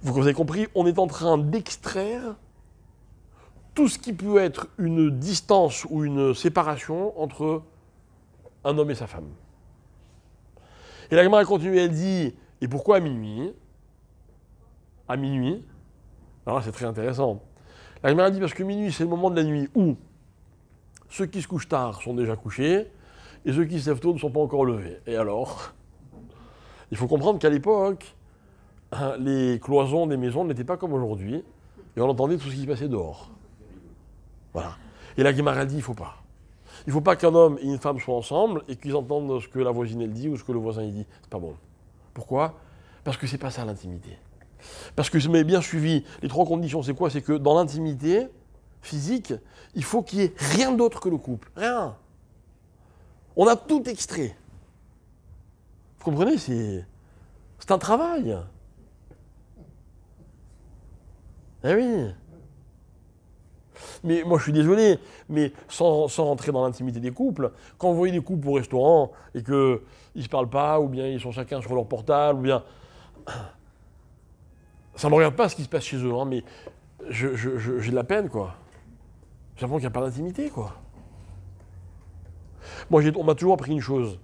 Vous avez compris, on est en train d'extraire tout ce qui peut être une distance ou une séparation entre un homme et sa femme. Et la Gemara continue, elle dit, et pourquoi à minuit? À minuit, alors là c'est très intéressant. La Gemara dit parce que minuit c'est le moment de la nuit où ceux qui se couchent tard sont déjà couchés et ceux qui se lèvent tôt ne sont pas encore levés. Et alors, il faut comprendre qu'à l'époque, les cloisons des maisons n'étaient pas comme aujourd'hui et on entendait tout ce qui se passait dehors. Voilà. Et la Gemara dit, il ne faut pas. Il ne faut pas qu'un homme et une femme soient ensemble et qu'ils entendent ce que la voisine elle dit ou ce que le voisin il dit. C'est pas bon. Pourquoi? Parce que c'est pas ça l'intimité. Parce que si vous m'avez bien suivi, les 3 conditions, c'est quoi? C'est que dans l'intimité, physique, il faut qu'il n'y ait rien d'autre que le couple. Rien. On a tout extrait. Vous comprenez, c'est un travail. Eh oui. Mais moi, je suis désolé, mais sans rentrer dans l'intimité des couples, quand vous voyez des couples au restaurant et qu'ils ne se parlent pas, ou bien ils sont chacun sur leur portable, ou bien... Ça ne me regarde pas ce qui se passe chez eux, hein, mais j'ai de la peine, quoi. J'ai l'impression qu'il n'y a pas d'intimité, quoi. Moi, on m'a toujours appris une chose,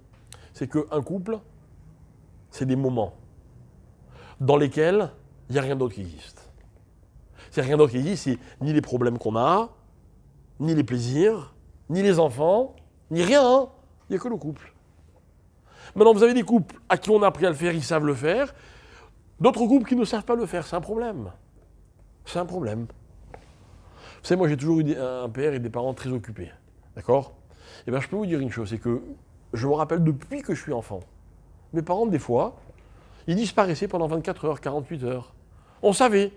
c'est qu'un couple, c'est des moments dans lesquels il n'y a rien d'autre qui existe. C'est rien d'autre qui existe, c'est ni les problèmes qu'on a, ni les plaisirs, ni les enfants, ni rien, hein. Il n'y a que le couple. Maintenant, vous avez des couples à qui on a appris à le faire, ils savent le faire. D'autres couples qui ne savent pas le faire, c'est un problème. C'est un problème. Vous savez, moi j'ai toujours eu un père et des parents très occupés. D'accord ? Et bien je peux vous dire une chose, c'est que je me rappelle depuis que je suis enfant, mes parents, des fois, ils disparaissaient pendant 24 heures, 48 heures. On savait,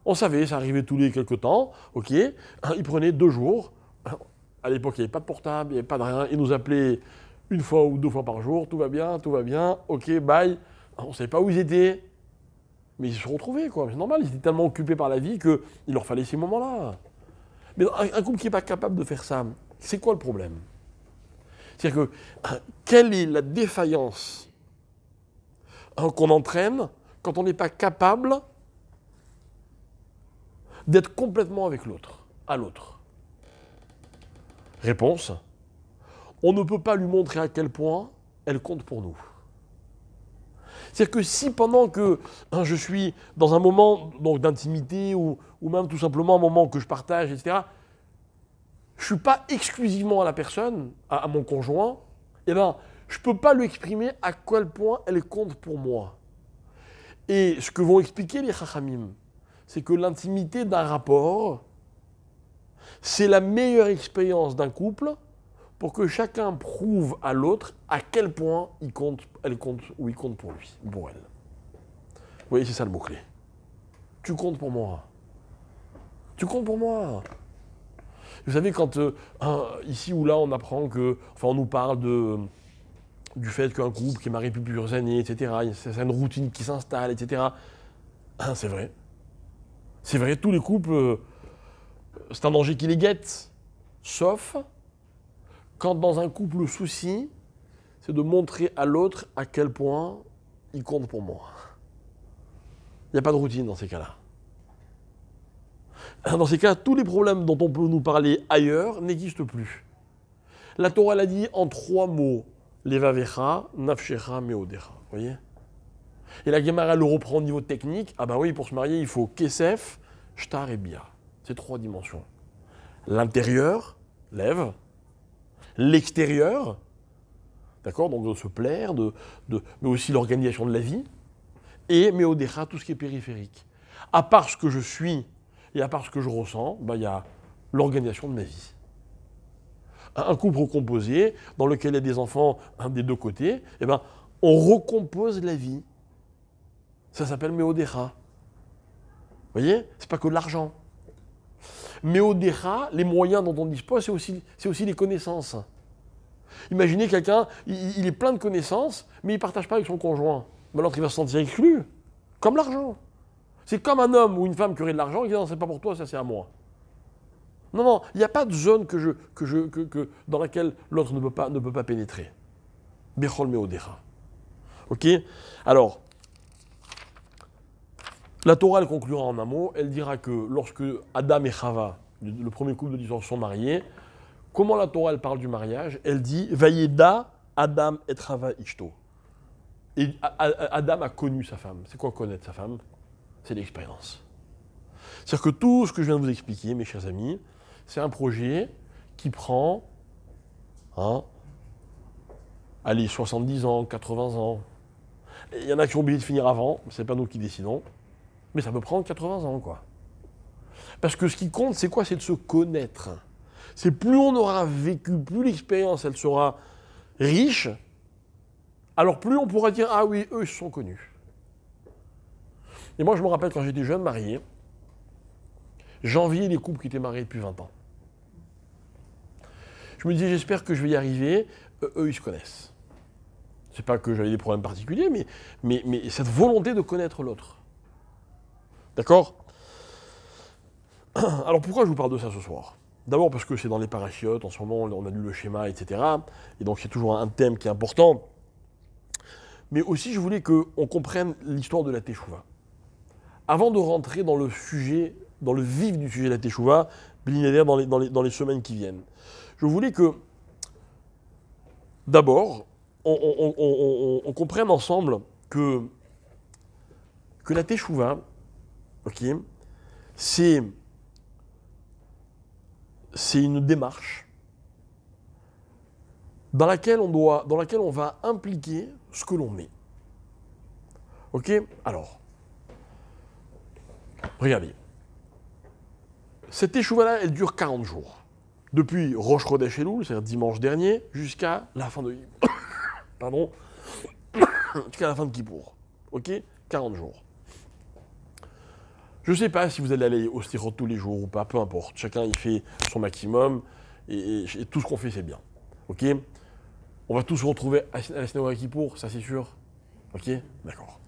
ça arrivait tous les quelques temps, ok, ils prenaient 2 jours. À l'époque, il n'y avait pas de portable, il n'y avait pas de rien. Ils nous appelaient 1 fois ou 2 fois par jour, tout va bien, ok, bye. On ne savait pas où ils étaient. Mais ils se sont retrouvés, quoi. C'est normal, ils étaient tellement occupés par la vie qu'il leur fallait ces moments-là. Mais un couple qui n'est pas capable de faire ça, c'est quoi le problème ? C'est-à-dire que, quelle est la défaillance qu'on entraîne quand on n'est pas capable d'être complètement avec l'autre, à l'autre ? Réponse, on ne peut pas lui montrer à quel point elle compte pour nous. C'est-à-dire que si pendant que je suis dans un moment d'intimité ou même tout simplement un moment que je partage, etc., je ne suis pas exclusivement à la personne, à mon conjoint, eh ben, je ne peux pas lui exprimer à quel point elle compte pour moi. Et ce que vont expliquer les Chachamim, c'est que l'intimité d'un rapport, c'est la meilleure expérience d'un couple pour que chacun prouve à l'autre à quel point il compte, elle compte ou il compte pour lui, pour elle. Vous voyez, c'est ça le mot-clé. Tu comptes pour moi. Tu comptes pour moi. Vous savez, quand ici ou là, on apprend que, enfin, on nous parle du fait qu'un couple qui est marié depuis plusieurs années, etc., c'est une routine qui s'installe, etc. C'est vrai. C'est vrai, tous les couples, c'est un danger qui les guette. Sauf quand dans un couple, le souci, c'est de montrer à l'autre à quel point il compte pour moi. Il n'y a pas de routine dans ces cas-là. Dans ces cas, tous les problèmes dont on peut nous parler ailleurs n'existent plus. La Torah l'a dit en 3 mots. Levavecha, nafshecha, meodecha. Vous voyez ? Et la Gemara le reprend au niveau technique. Ah ben oui, pour se marier, il faut kesef, shtar et bia. C'est 3 dimensions. L'intérieur, lève. L'extérieur, d'accord, donc de se plaire, mais aussi l'organisation de la vie, et meodecha, tout ce qui est périphérique. À part ce que je suis et à part ce que je ressens, il y a l'organisation de ma vie. Un couple recomposé, dans lequel il y a des enfants des 2 côtés, eh ben, on recompose la vie. Ça s'appelle meodecha. Vous voyez ? C'est pas que de l'argent. Meodecha, les moyens dont on dispose, c'est aussi les connaissances. Imaginez quelqu'un, il est plein de connaissances, mais il ne partage pas avec son conjoint. Mais l'autre, il va se sentir exclu. Comme l'argent. C'est comme un homme ou une femme qui aurait de l'argent, il dit non, c'est pas pour toi, ça c'est à moi. Non, il n'y a pas de zone dans laquelle l'autre ne peut pas pénétrer. Bechol meodecha. Ok ? Alors, la Torah, elle conclura en un mot, elle dira que lorsque Adam et Chava, le premier couple de disciples, sont mariés, comment la Torah, elle parle du mariage ? Elle dit « Vayeda Adam et Chava ishto ». Et Adam a connu sa femme. C'est quoi connaître sa femme ? C'est l'expérience. C'est-à-dire que tout ce que je viens de vous expliquer, mes chers amis, c'est un projet qui prend 70 ans, 80 ans. Il y en a qui ont oublié de finir avant, c'est pas nous qui décidons. Mais ça peut prendre 80 ans, quoi. Parce que ce qui compte, c'est quoi ? C'est de se connaître. C'est plus on aura vécu, plus l'expérience, elle sera riche, alors plus on pourra dire « Ah oui, eux, ils se sont connus ». Et moi, je me rappelle quand j'étais jeune marié, J'enviais les couples qui étaient mariés depuis 20 ans. Je me disais, j'espère que je vais y arriver. Eux, ils se connaissent. C'est pas que j'avais des problèmes particuliers, mais cette volonté de connaître l'autre. D'accord? Alors pourquoi je vous parle de ça ce soir? D'abord parce que c'est dans les parachiotes, en ce moment on a lu le schéma, etc. Et donc c'est toujours un thème qui est important. Mais aussi je voulais qu'on comprenne l'histoire de la Teshuvah. Avant de rentrer dans le sujet, dans le vif du sujet de la Teshuvah, Bli Neder dans les semaines qui viennent, je voulais que, d'abord, on comprenne ensemble que la Teshuvah, okay, c'est une démarche dans laquelle on va impliquer ce que l'on est. Ok? Alors, regardez. Cette Teshuvah-là, elle dure 40 jours. Depuis Rosh Chodesh Elul, c'est-à-dire dimanche dernier, jusqu'à la fin de... Pardon. Jusqu'à la fin de Kippour. Ok? 40 jours. Je ne sais pas si vous allez aller au Slichot tous les jours ou pas, peu importe. Chacun y fait son maximum et tout ce qu'on fait, c'est bien. Ok? On va tous se retrouver à la synagogue à Kippour, ça c'est sûr. Ok? D'accord.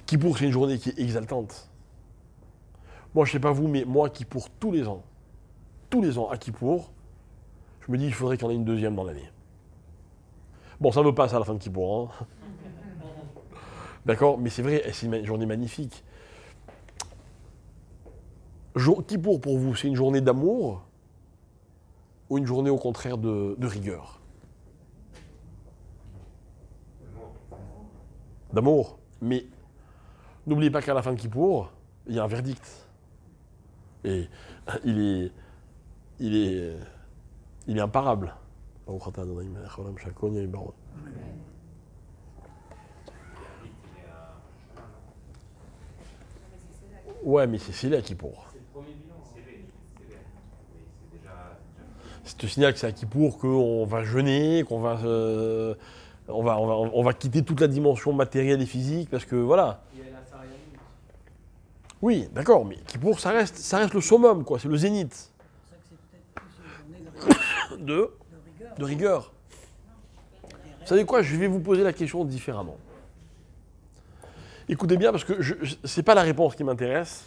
Kippour, c'est une journée qui est exaltante. Moi, je ne sais pas vous, mais moi, Kippour, tous les ans à Kippour, je me dis qu'il faudrait qu'il y en ait une deuxième dans l'année. Bon, ça me passe à la fin de Kippour. Hein. D'accord? Mais c'est vrai, c'est une journée magnifique. Kippour, pour vous, c'est une journée d'amour ou une journée au contraire de rigueur? D'amour. Mais n'oubliez pas qu'à la fin de Kippour, il y a un verdict. Et il est imparable. Ouais, mais c'est scellé à Kippour. C'est te signale que c'est à Kippour qu'on va jeûner, qu'on va, on va quitter toute la dimension matérielle et physique, parce que voilà.
Il y a la Sarayamut.
Oui, d'accord, mais Kippour, ça reste le summum, quoi, c'est le zénith.
C'est pour ça que c'est peut-être plus une journée
De rigueur. Vous savez quoi, je vais vous poser la question différemment. Écoutez bien, parce que ce n'est pas la réponse qui m'intéresse.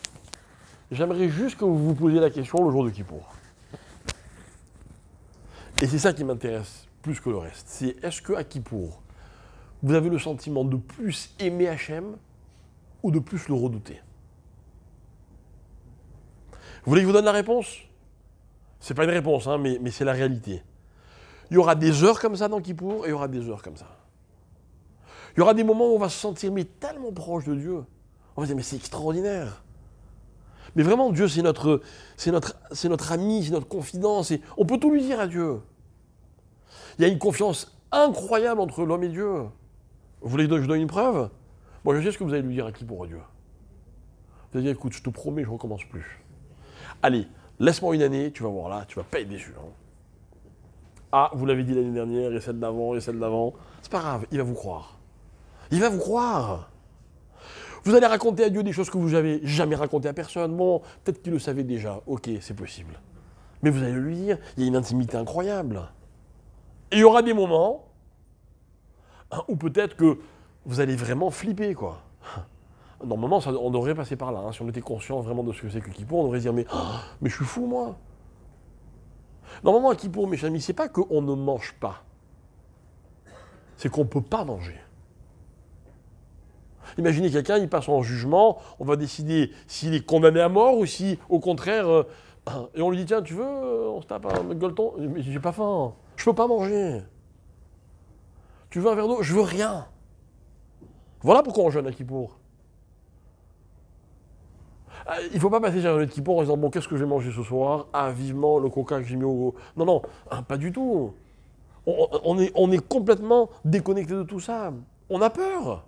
J'aimerais juste que vous vous posiez la question le jour de Kippour. Et c'est ça qui m'intéresse plus que le reste. C'est est-ce qu'à Kippour, vous avez le sentiment de plus aimer Hachem ou de plus le redouter? Vous voulez que je vous donne la réponse? C'est pas une réponse, hein, mais c'est la réalité. Il y aura des heures comme ça dans Kippour et il y aura des heures comme ça. Il y aura des moments où on va se sentir mais tellement proche de Dieu. On va se dire mais c'est extraordinaire. Mais vraiment, Dieu, c'est notre ami, c'est notre confidence. Et on peut tout lui dire à Dieu. Il y a une confiance incroyable entre l'homme et Dieu. Vous voulez que je donne une preuve? Moi, je sais ce que vous allez lui dire à Kippour à Dieu. Vous allez dire, écoute, je te promets, je ne recommence plus. Allez, laisse-moi une année, tu vas voir là, tu vas pas être déçu. Hein. Ah, vous l'avez dit l'année dernière, et celle d'avant, et celle d'avant. C'est pas grave, il va vous croire. Il va vous croire. Vous allez raconter à Dieu des choses que vous n'avez jamais racontées à personne. Bon, peut-être qu'il le savait déjà. Ok, c'est possible. Mais vous allez lui dire, il y a une intimité incroyable. Et il y aura des moments où peut-être que vous allez vraiment flipper, quoi. Normalement, on devrait passer par là. Hein. Si on était conscient vraiment de ce que c'est que Kippour, on devrait se dire, mais je suis fou, moi. Normalement, à Kippour, mes amis, c'est pas qu'on ne mange pas. C'est qu'on ne peut pas manger. Imaginez quelqu'un, il passe en jugement, on va décider s'il est condamné à mort ou si, au contraire, et on lui dit, tiens, tu veux, on se tape un gueuleton? Mais j'ai pas faim, je peux pas manger. Tu veux un verre d'eau? Je veux rien. Voilà pourquoi on jeûne à Kippour. Il ne faut pas passer sur un Kippour en disant, bon, qu'est-ce que je vais manger ce soir? Ah, vivement, le coca que j'ai mis au... Non, non, pas du tout. On est complètement déconnecté de tout ça. On a peur.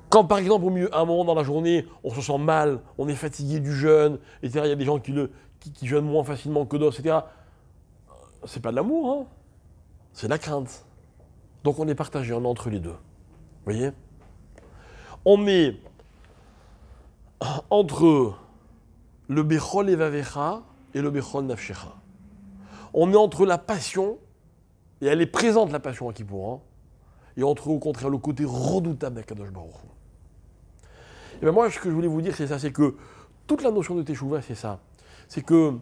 Quand, par exemple, à un moment dans la journée, on se sent mal, on est fatigué du jeûne, etc., il y a des gens qui jeûnent moins facilement que d'autres, etc., c'est pas de l'amour, hein, c'est de la crainte. Donc on est partagé, on est entre les deux. Vous voyez? On est entre le Bechol Evavecha et le Bechol Nafshecha. On est entre la passion, et elle est présente la passion à Kippour, hein, et entre au contraire le côté redoutable d'Akadosh Baruch Hu. Et bien moi, ce que je voulais vous dire, c'est ça, c'est que toute la notion de Teshuvah, c'est ça. C'est que,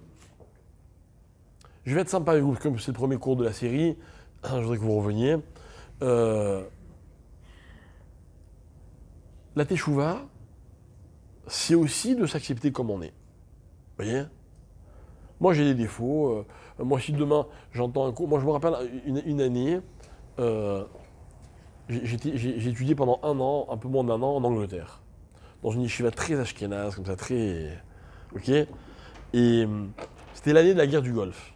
je vais être sympa avec vous, comme c'est le premier cours de la série, je voudrais que vous reveniez. La Teshuvah, c'est aussi de s'accepter comme on est. Vous voyez ? Moi, j'ai des défauts. Moi, si demain, j'entends un cours... Moi, je me rappelle une année, j'ai étudié pendant un an, un peu moins d'un an, en Angleterre. Dans une yeshiva très ashkénaze, comme ça, très... Ok ? Et c'était l'année de la guerre du Golfe.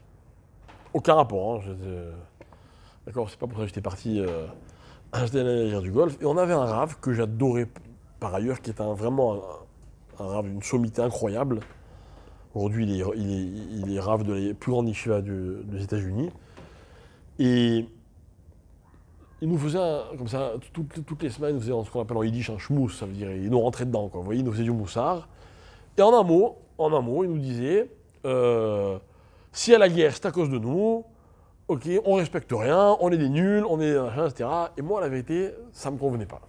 Aucun rapport, hein. D'accord, c'est pas pour ça que j'étais parti... C'était l'année de la guerre du Golfe. Et on avait un rave que j'adorais par ailleurs, qui est vraiment un rave d'une sommité incroyable. Aujourd'hui, il est rave de la plus grande yeshiva des États-Unis. Et il nous faisait, comme ça, toutes les semaines, il nous faisait ce qu'on appelle en yiddish un shmous, ça veut dire, il nous rentrait dedans, quoi. Vous voyez, il nous faisait du moussard. Et en un mot, il nous disait, si à la guerre, c'est à cause de nous, ok, on respecte rien, on est des nuls, on est machin, etc. Et moi, la vérité, ça me convenait pas.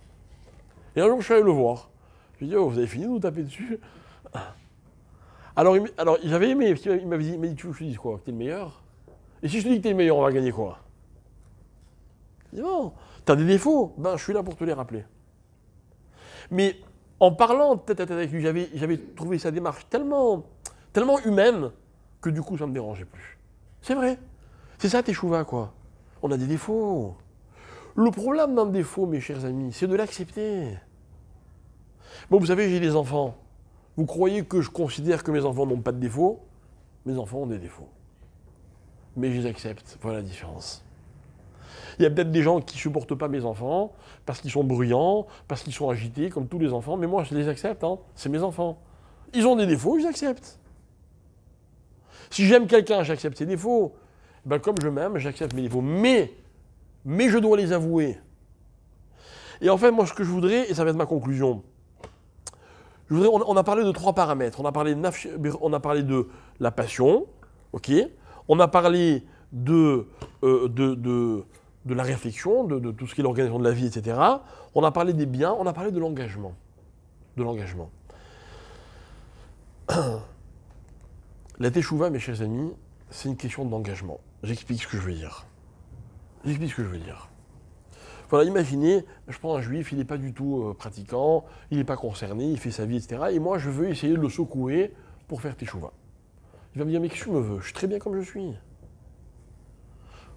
Et un jour, je suis allé le voir. Je lui ai dit, oh, vous avez fini de nous taper dessus? Alors, j'avais aimé, il m'avait dit, mais tu veux que je te dise quoi? Que t'es le meilleur? Et si je te dis que t'es le meilleur, on va gagner quoi? Il dit, non, t'as des défauts, ben je suis là pour te les rappeler. Mais en parlant tête à tête avec lui, j'avais trouvé sa démarche tellement humaine que du coup, ça ne me dérangeait plus. C'est vrai. C'est ça, Teshuvah, quoi. On a des défauts. Le problème d'un défaut, mes chers amis, c'est de l'accepter. Bon, vous savez, j'ai des enfants. Vous croyez que je considère que mes enfants n'ont pas de défauts? Mes enfants ont des défauts. Mais je les accepte. Voilà la différence. Il y a peut-être des gens qui ne supportent pas mes enfants parce qu'ils sont bruyants, parce qu'ils sont agités, comme tous les enfants. Mais moi, je les accepte. Hein. C'est mes enfants. Ils ont des défauts, je les accepte. Si j'aime quelqu'un, j'accepte ses défauts. Ben, comme je m'aime, j'accepte mes défauts. Mais je dois les avouer. Et en fait, moi, ce que je voudrais, et ça va être ma conclusion, on a parlé de 3 paramètres. On a parlé de la passion, ok. On a parlé de la réflexion, de tout ce qui est l'organisation de la vie, etc. On a parlé des biens, on a parlé de l'engagement. La Teshuvah, mes chers amis, c'est une question d'engagement. J'explique ce que je veux dire. Voilà, imaginez, je prends un juif, il n'est pas du tout pratiquant, il n'est pas concerné, il fait sa vie, etc. Et moi, je veux essayer de le secouer pour faire Teshuvah. Il va me dire, mais qu'est-ce que tu me veux? Je suis très bien comme je suis.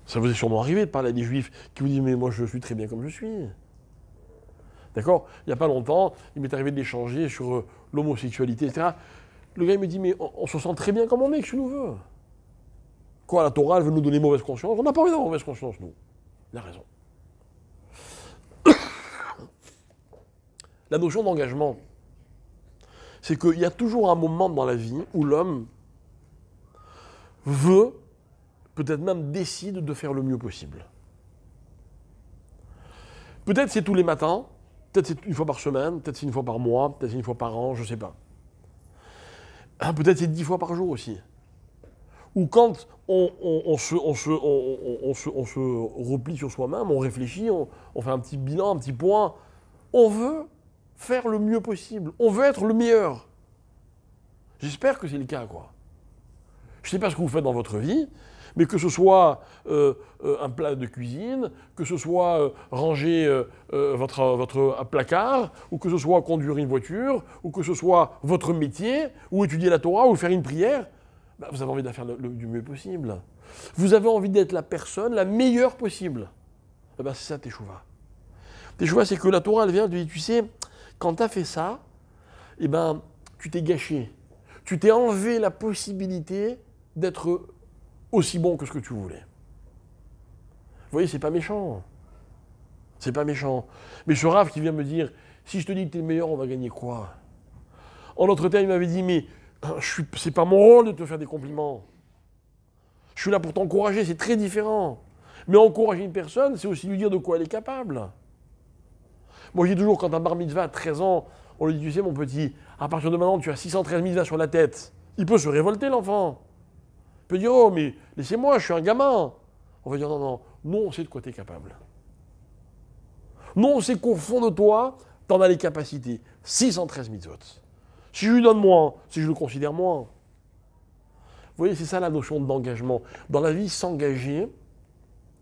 Ça vous est sûrement arrivé de parler à des juifs qui vous disent, mais moi, je suis très bien comme je suis. D'accord? Il n'y a pas longtemps, il m'est arrivé d'échanger sur l'homosexualité, etc. Le gars, il me dit, mais on se sent très bien comme on est, qu'est-ce que tu nous veux? Quoi, la Torah, elle veut nous donner mauvaise conscience? On n'a pas envie d'avoir mauvaise conscience, nous. Il a raison. La notion d'engagement, c'est qu'il y a toujours un moment dans la vie où l'homme veut, peut-être même décide de faire le mieux possible. Peut-être c'est tous les matins, peut-être c'est une fois par semaine, peut-être c'est une fois par mois, peut-être c'est une fois par an, je ne sais pas. Peut-être c'est 10 fois par jour aussi. Ou quand on se replie sur soi-même, on réfléchit, on fait un petit bilan, un petit point, on veut faire le mieux possible. On veut être le meilleur. J'espère que c'est le cas, quoi. Je ne sais pas ce que vous faites dans votre vie, mais que ce soit un plat de cuisine, que ce soit ranger votre placard, ou que ce soit conduire une voiture, ou que ce soit votre métier, ou étudier la Torah, ou faire une prière, bah, vous avez envie de faire du mieux possible. Vous avez envie d'être la personne la meilleure possible. Eh ben, c'est ça, Teshuvah. Teshuvah, c'est que la Torah, elle vient de dire, tu sais, quand tu as fait ça, eh ben, tu t'es gâché. Tu t'es enlevé la possibilité d'être aussi bon que ce que tu voulais. Vous voyez, c'est pas méchant. C'est pas méchant. Mais ce rave qui vient me dire, si je te dis que tu es le meilleur, on va gagner quoi? En d'autres termes, il m'avait dit, mais c'est pas mon rôle de te faire des compliments. Je suis là pour t'encourager, c'est très différent. Mais encourager une personne, c'est aussi lui dire de quoi elle est capable. Moi, je dis toujours, quand un bar mitzvah à 13 ans, On lui dit, tu sais mon petit, à partir de maintenant tu as 613 000 sur la tête. Il peut se révolter l'enfant. Il peut dire, oh mais laissez-moi, je suis un gamin. On va dire, non, non, nous on sait de quoi tu es capable. Nous on sait qu'au fond de toi, tu en as les capacités. 613 000 autres. Si je lui donne moins, si je le considère moins. Vous voyez, c'est ça la notion d'engagement. Dans la vie, s'engager,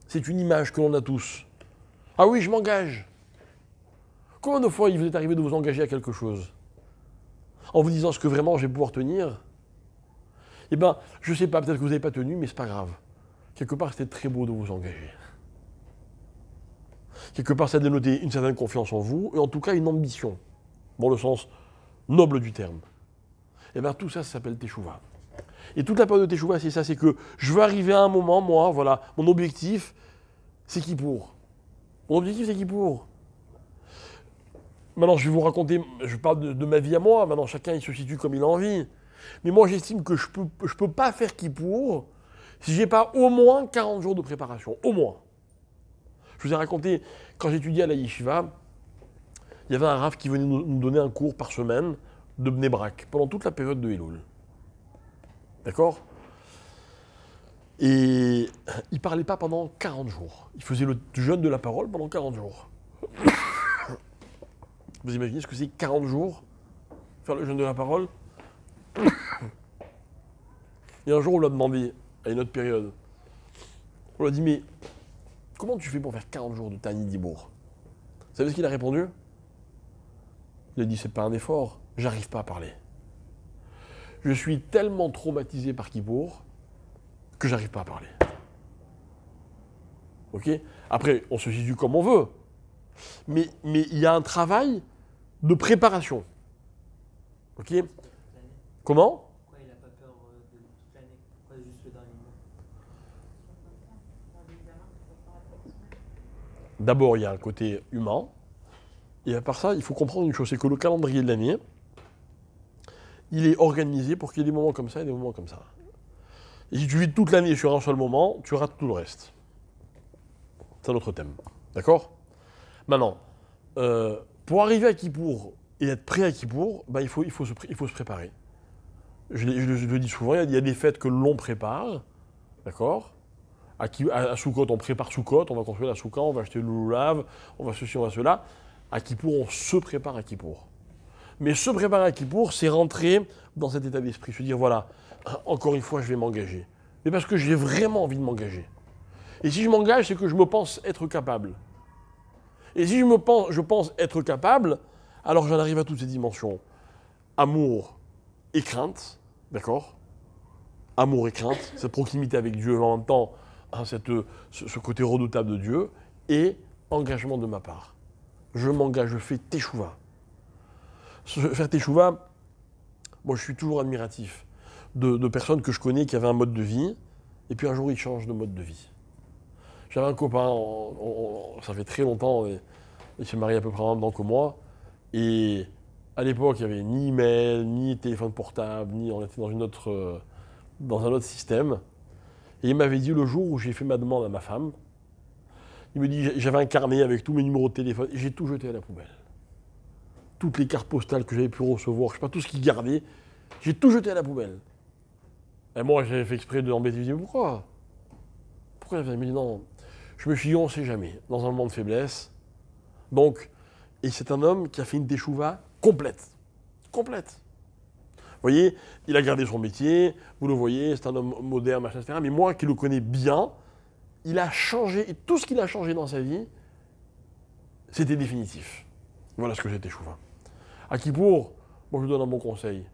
c'est une image que l'on a tous. Ah oui, je m'engage. Combien de fois il vous est arrivé de vous engager à quelque chose en vous disant ce que vraiment je vais pouvoir tenir? Eh bien, je ne sais pas, peut-être que vous n'avez pas tenu, mais ce n'est pas grave. Quelque part, c'était très beau de vous engager. Quelque part, ça dénotait une certaine confiance en vous, et en tout cas une ambition, dans le sens noble du terme. Eh bien, tout ça, ça s'appelle Teshuvah. Et toute la période de Teshuvah, c'est ça, c'est que je veux arriver à un moment, moi, voilà, mon objectif, c'est Kippour. Mon objectif, c'est Kippour. Maintenant, je vais vous raconter, je parle de ma vie à moi, maintenant chacun il se situe comme il a envie. Mais moi, j'estime que je peux pas faire Kippour si j'ai pas au moins 40 jours de préparation, au moins. Je vous ai raconté, quand j'étudiais à la Yeshiva, il y avait un rav qui venait nous donner un cours par semaine de Bnei Brak, pendant toute la période de Elul. D'accord? Et il ne parlait pas pendant 40 jours. Il faisait le jeûne de la parole pendant 40 jours. Vous imaginez ce que c'est 40 jours? Faire le jeûne de la parole? Et un jour, on l'a demandé, à une autre période, on lui a dit, mais comment tu fais pour faire 40 jours de Tani Dibour? Vous savez ce qu'il a répondu? Il a dit, c'est pas un effort, j'arrive pas à parler. Je suis tellement traumatisé par Kippour que j'arrive pas à parler. Ok? Après, on se situe comme on veut. Mais il y a un travail de préparation. Ok? Comment?
Pourquoi il n'a pas peur de toute l'année? Pourquoi juste le dernier mois?
D'abord, il y a un côté humain. Et à part ça, il faut comprendre une chose, c'est que le calendrier de l'année, il est organisé pour qu'il y ait des moments comme ça et des moments comme ça. Et si tu vis toute l'année sur un seul moment, tu rates tout le reste. C'est notre thème. D'accord? Maintenant, pour arriver à Kippour et être prêt à Kippour, ben, il faut se préparer. Je le dis souvent, il y a des fêtes que l'on prépare. D'accord? À Sukkot, on prépare Sukkot, on va construire la Soukha, on va acheter le loulav, on va ceci, on va cela. À Kippour, on se prépare à Kippour. Mais se préparer à Kippour, c'est rentrer dans cet état d'esprit, se dire voilà, encore une fois, je vais m'engager. Mais parce que j'ai vraiment envie de m'engager. Et si je m'engage, c'est que je me pense être capable. Et si je pense être capable, alors j'en arrive à toutes ces dimensions. Amour et crainte, d'accord? Amour et crainte, cette proximité avec Dieu, en même temps, hein, ce côté redoutable de Dieu, et engagement de ma part. Je m'engage, je fais Teshuvah. Faire Teshuvah, moi je suis toujours admiratif de personnes que je connais qui avaient un mode de vie, et puis un jour ils changent de mode de vie. J'avais un copain, ça fait très longtemps, il s'est marié à peu près en même temps que moi, et à l'époque il n'y avait ni email, ni téléphone portable, on était dans un autre système. Et il m'avait dit le jour où j'ai fait ma demande à ma femme, il me dit, j'avais un carnet avec tous mes numéros de téléphone, et j'ai tout jeté à la poubelle. Toutes les cartes postales que j'avais pu recevoir, je ne sais pas, tout ce qu'il gardait, j'ai tout jeté à la poubelle. Et moi, j'avais fait exprès de l'embêter, je lui ai dit, pourquoi? Pourquoi? Il me dit, non, je me suis dit, on ne sait jamais, dans un moment de faiblesse. Donc, et c'est un homme qui a fait une Teshuvah complète. Complète. Vous voyez, il a gardé son métier, vous le voyez, c'est un homme moderne, machin, etc. Mais moi, qui le connais bien, il a changé, et tout ce qu'il a changé dans sa vie, c'était définitif. Voilà ce que j'ai Teshuvah. À Kippour, moi je vous donne un bon conseil,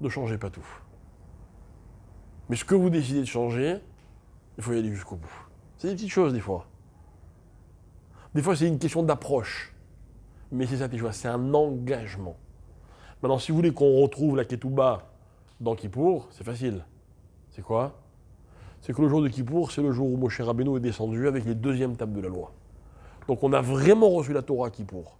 ne changez pas tout. Mais ce que vous décidez de changer, il faut y aller jusqu'au bout. C'est des petites choses des fois. Des fois c'est une question d'approche. Mais c'est ça Teshuvah, c'est un engagement. Maintenant, si vous voulez qu'on retrouve la Ketouba dans Kippour, c'est facile. C'est quoi? C'est que le jour de Kippour, c'est le jour où Moshe Rabbeinu est descendu avec les deuxièmes tables de la loi. Donc on a vraiment reçu la Torah à Kippour.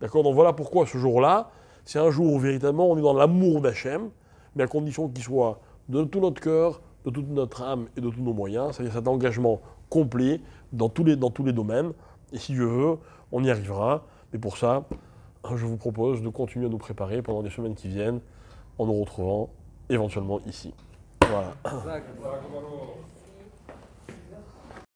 D'accord? Donc voilà pourquoi ce jour-là, c'est un jour où véritablement on est dans l'amour d'Hachem, mais à condition qu'il soit de tout notre cœur, de toute notre âme et de tous nos moyens, c'est-à-dire cet engagement complet dans tous les domaines. Et si Dieu veut, on y arrivera. Mais pour ça, je vous propose de continuer à nous préparer pendant les semaines qui viennent en nous retrouvant éventuellement ici. Voilà.
Exact.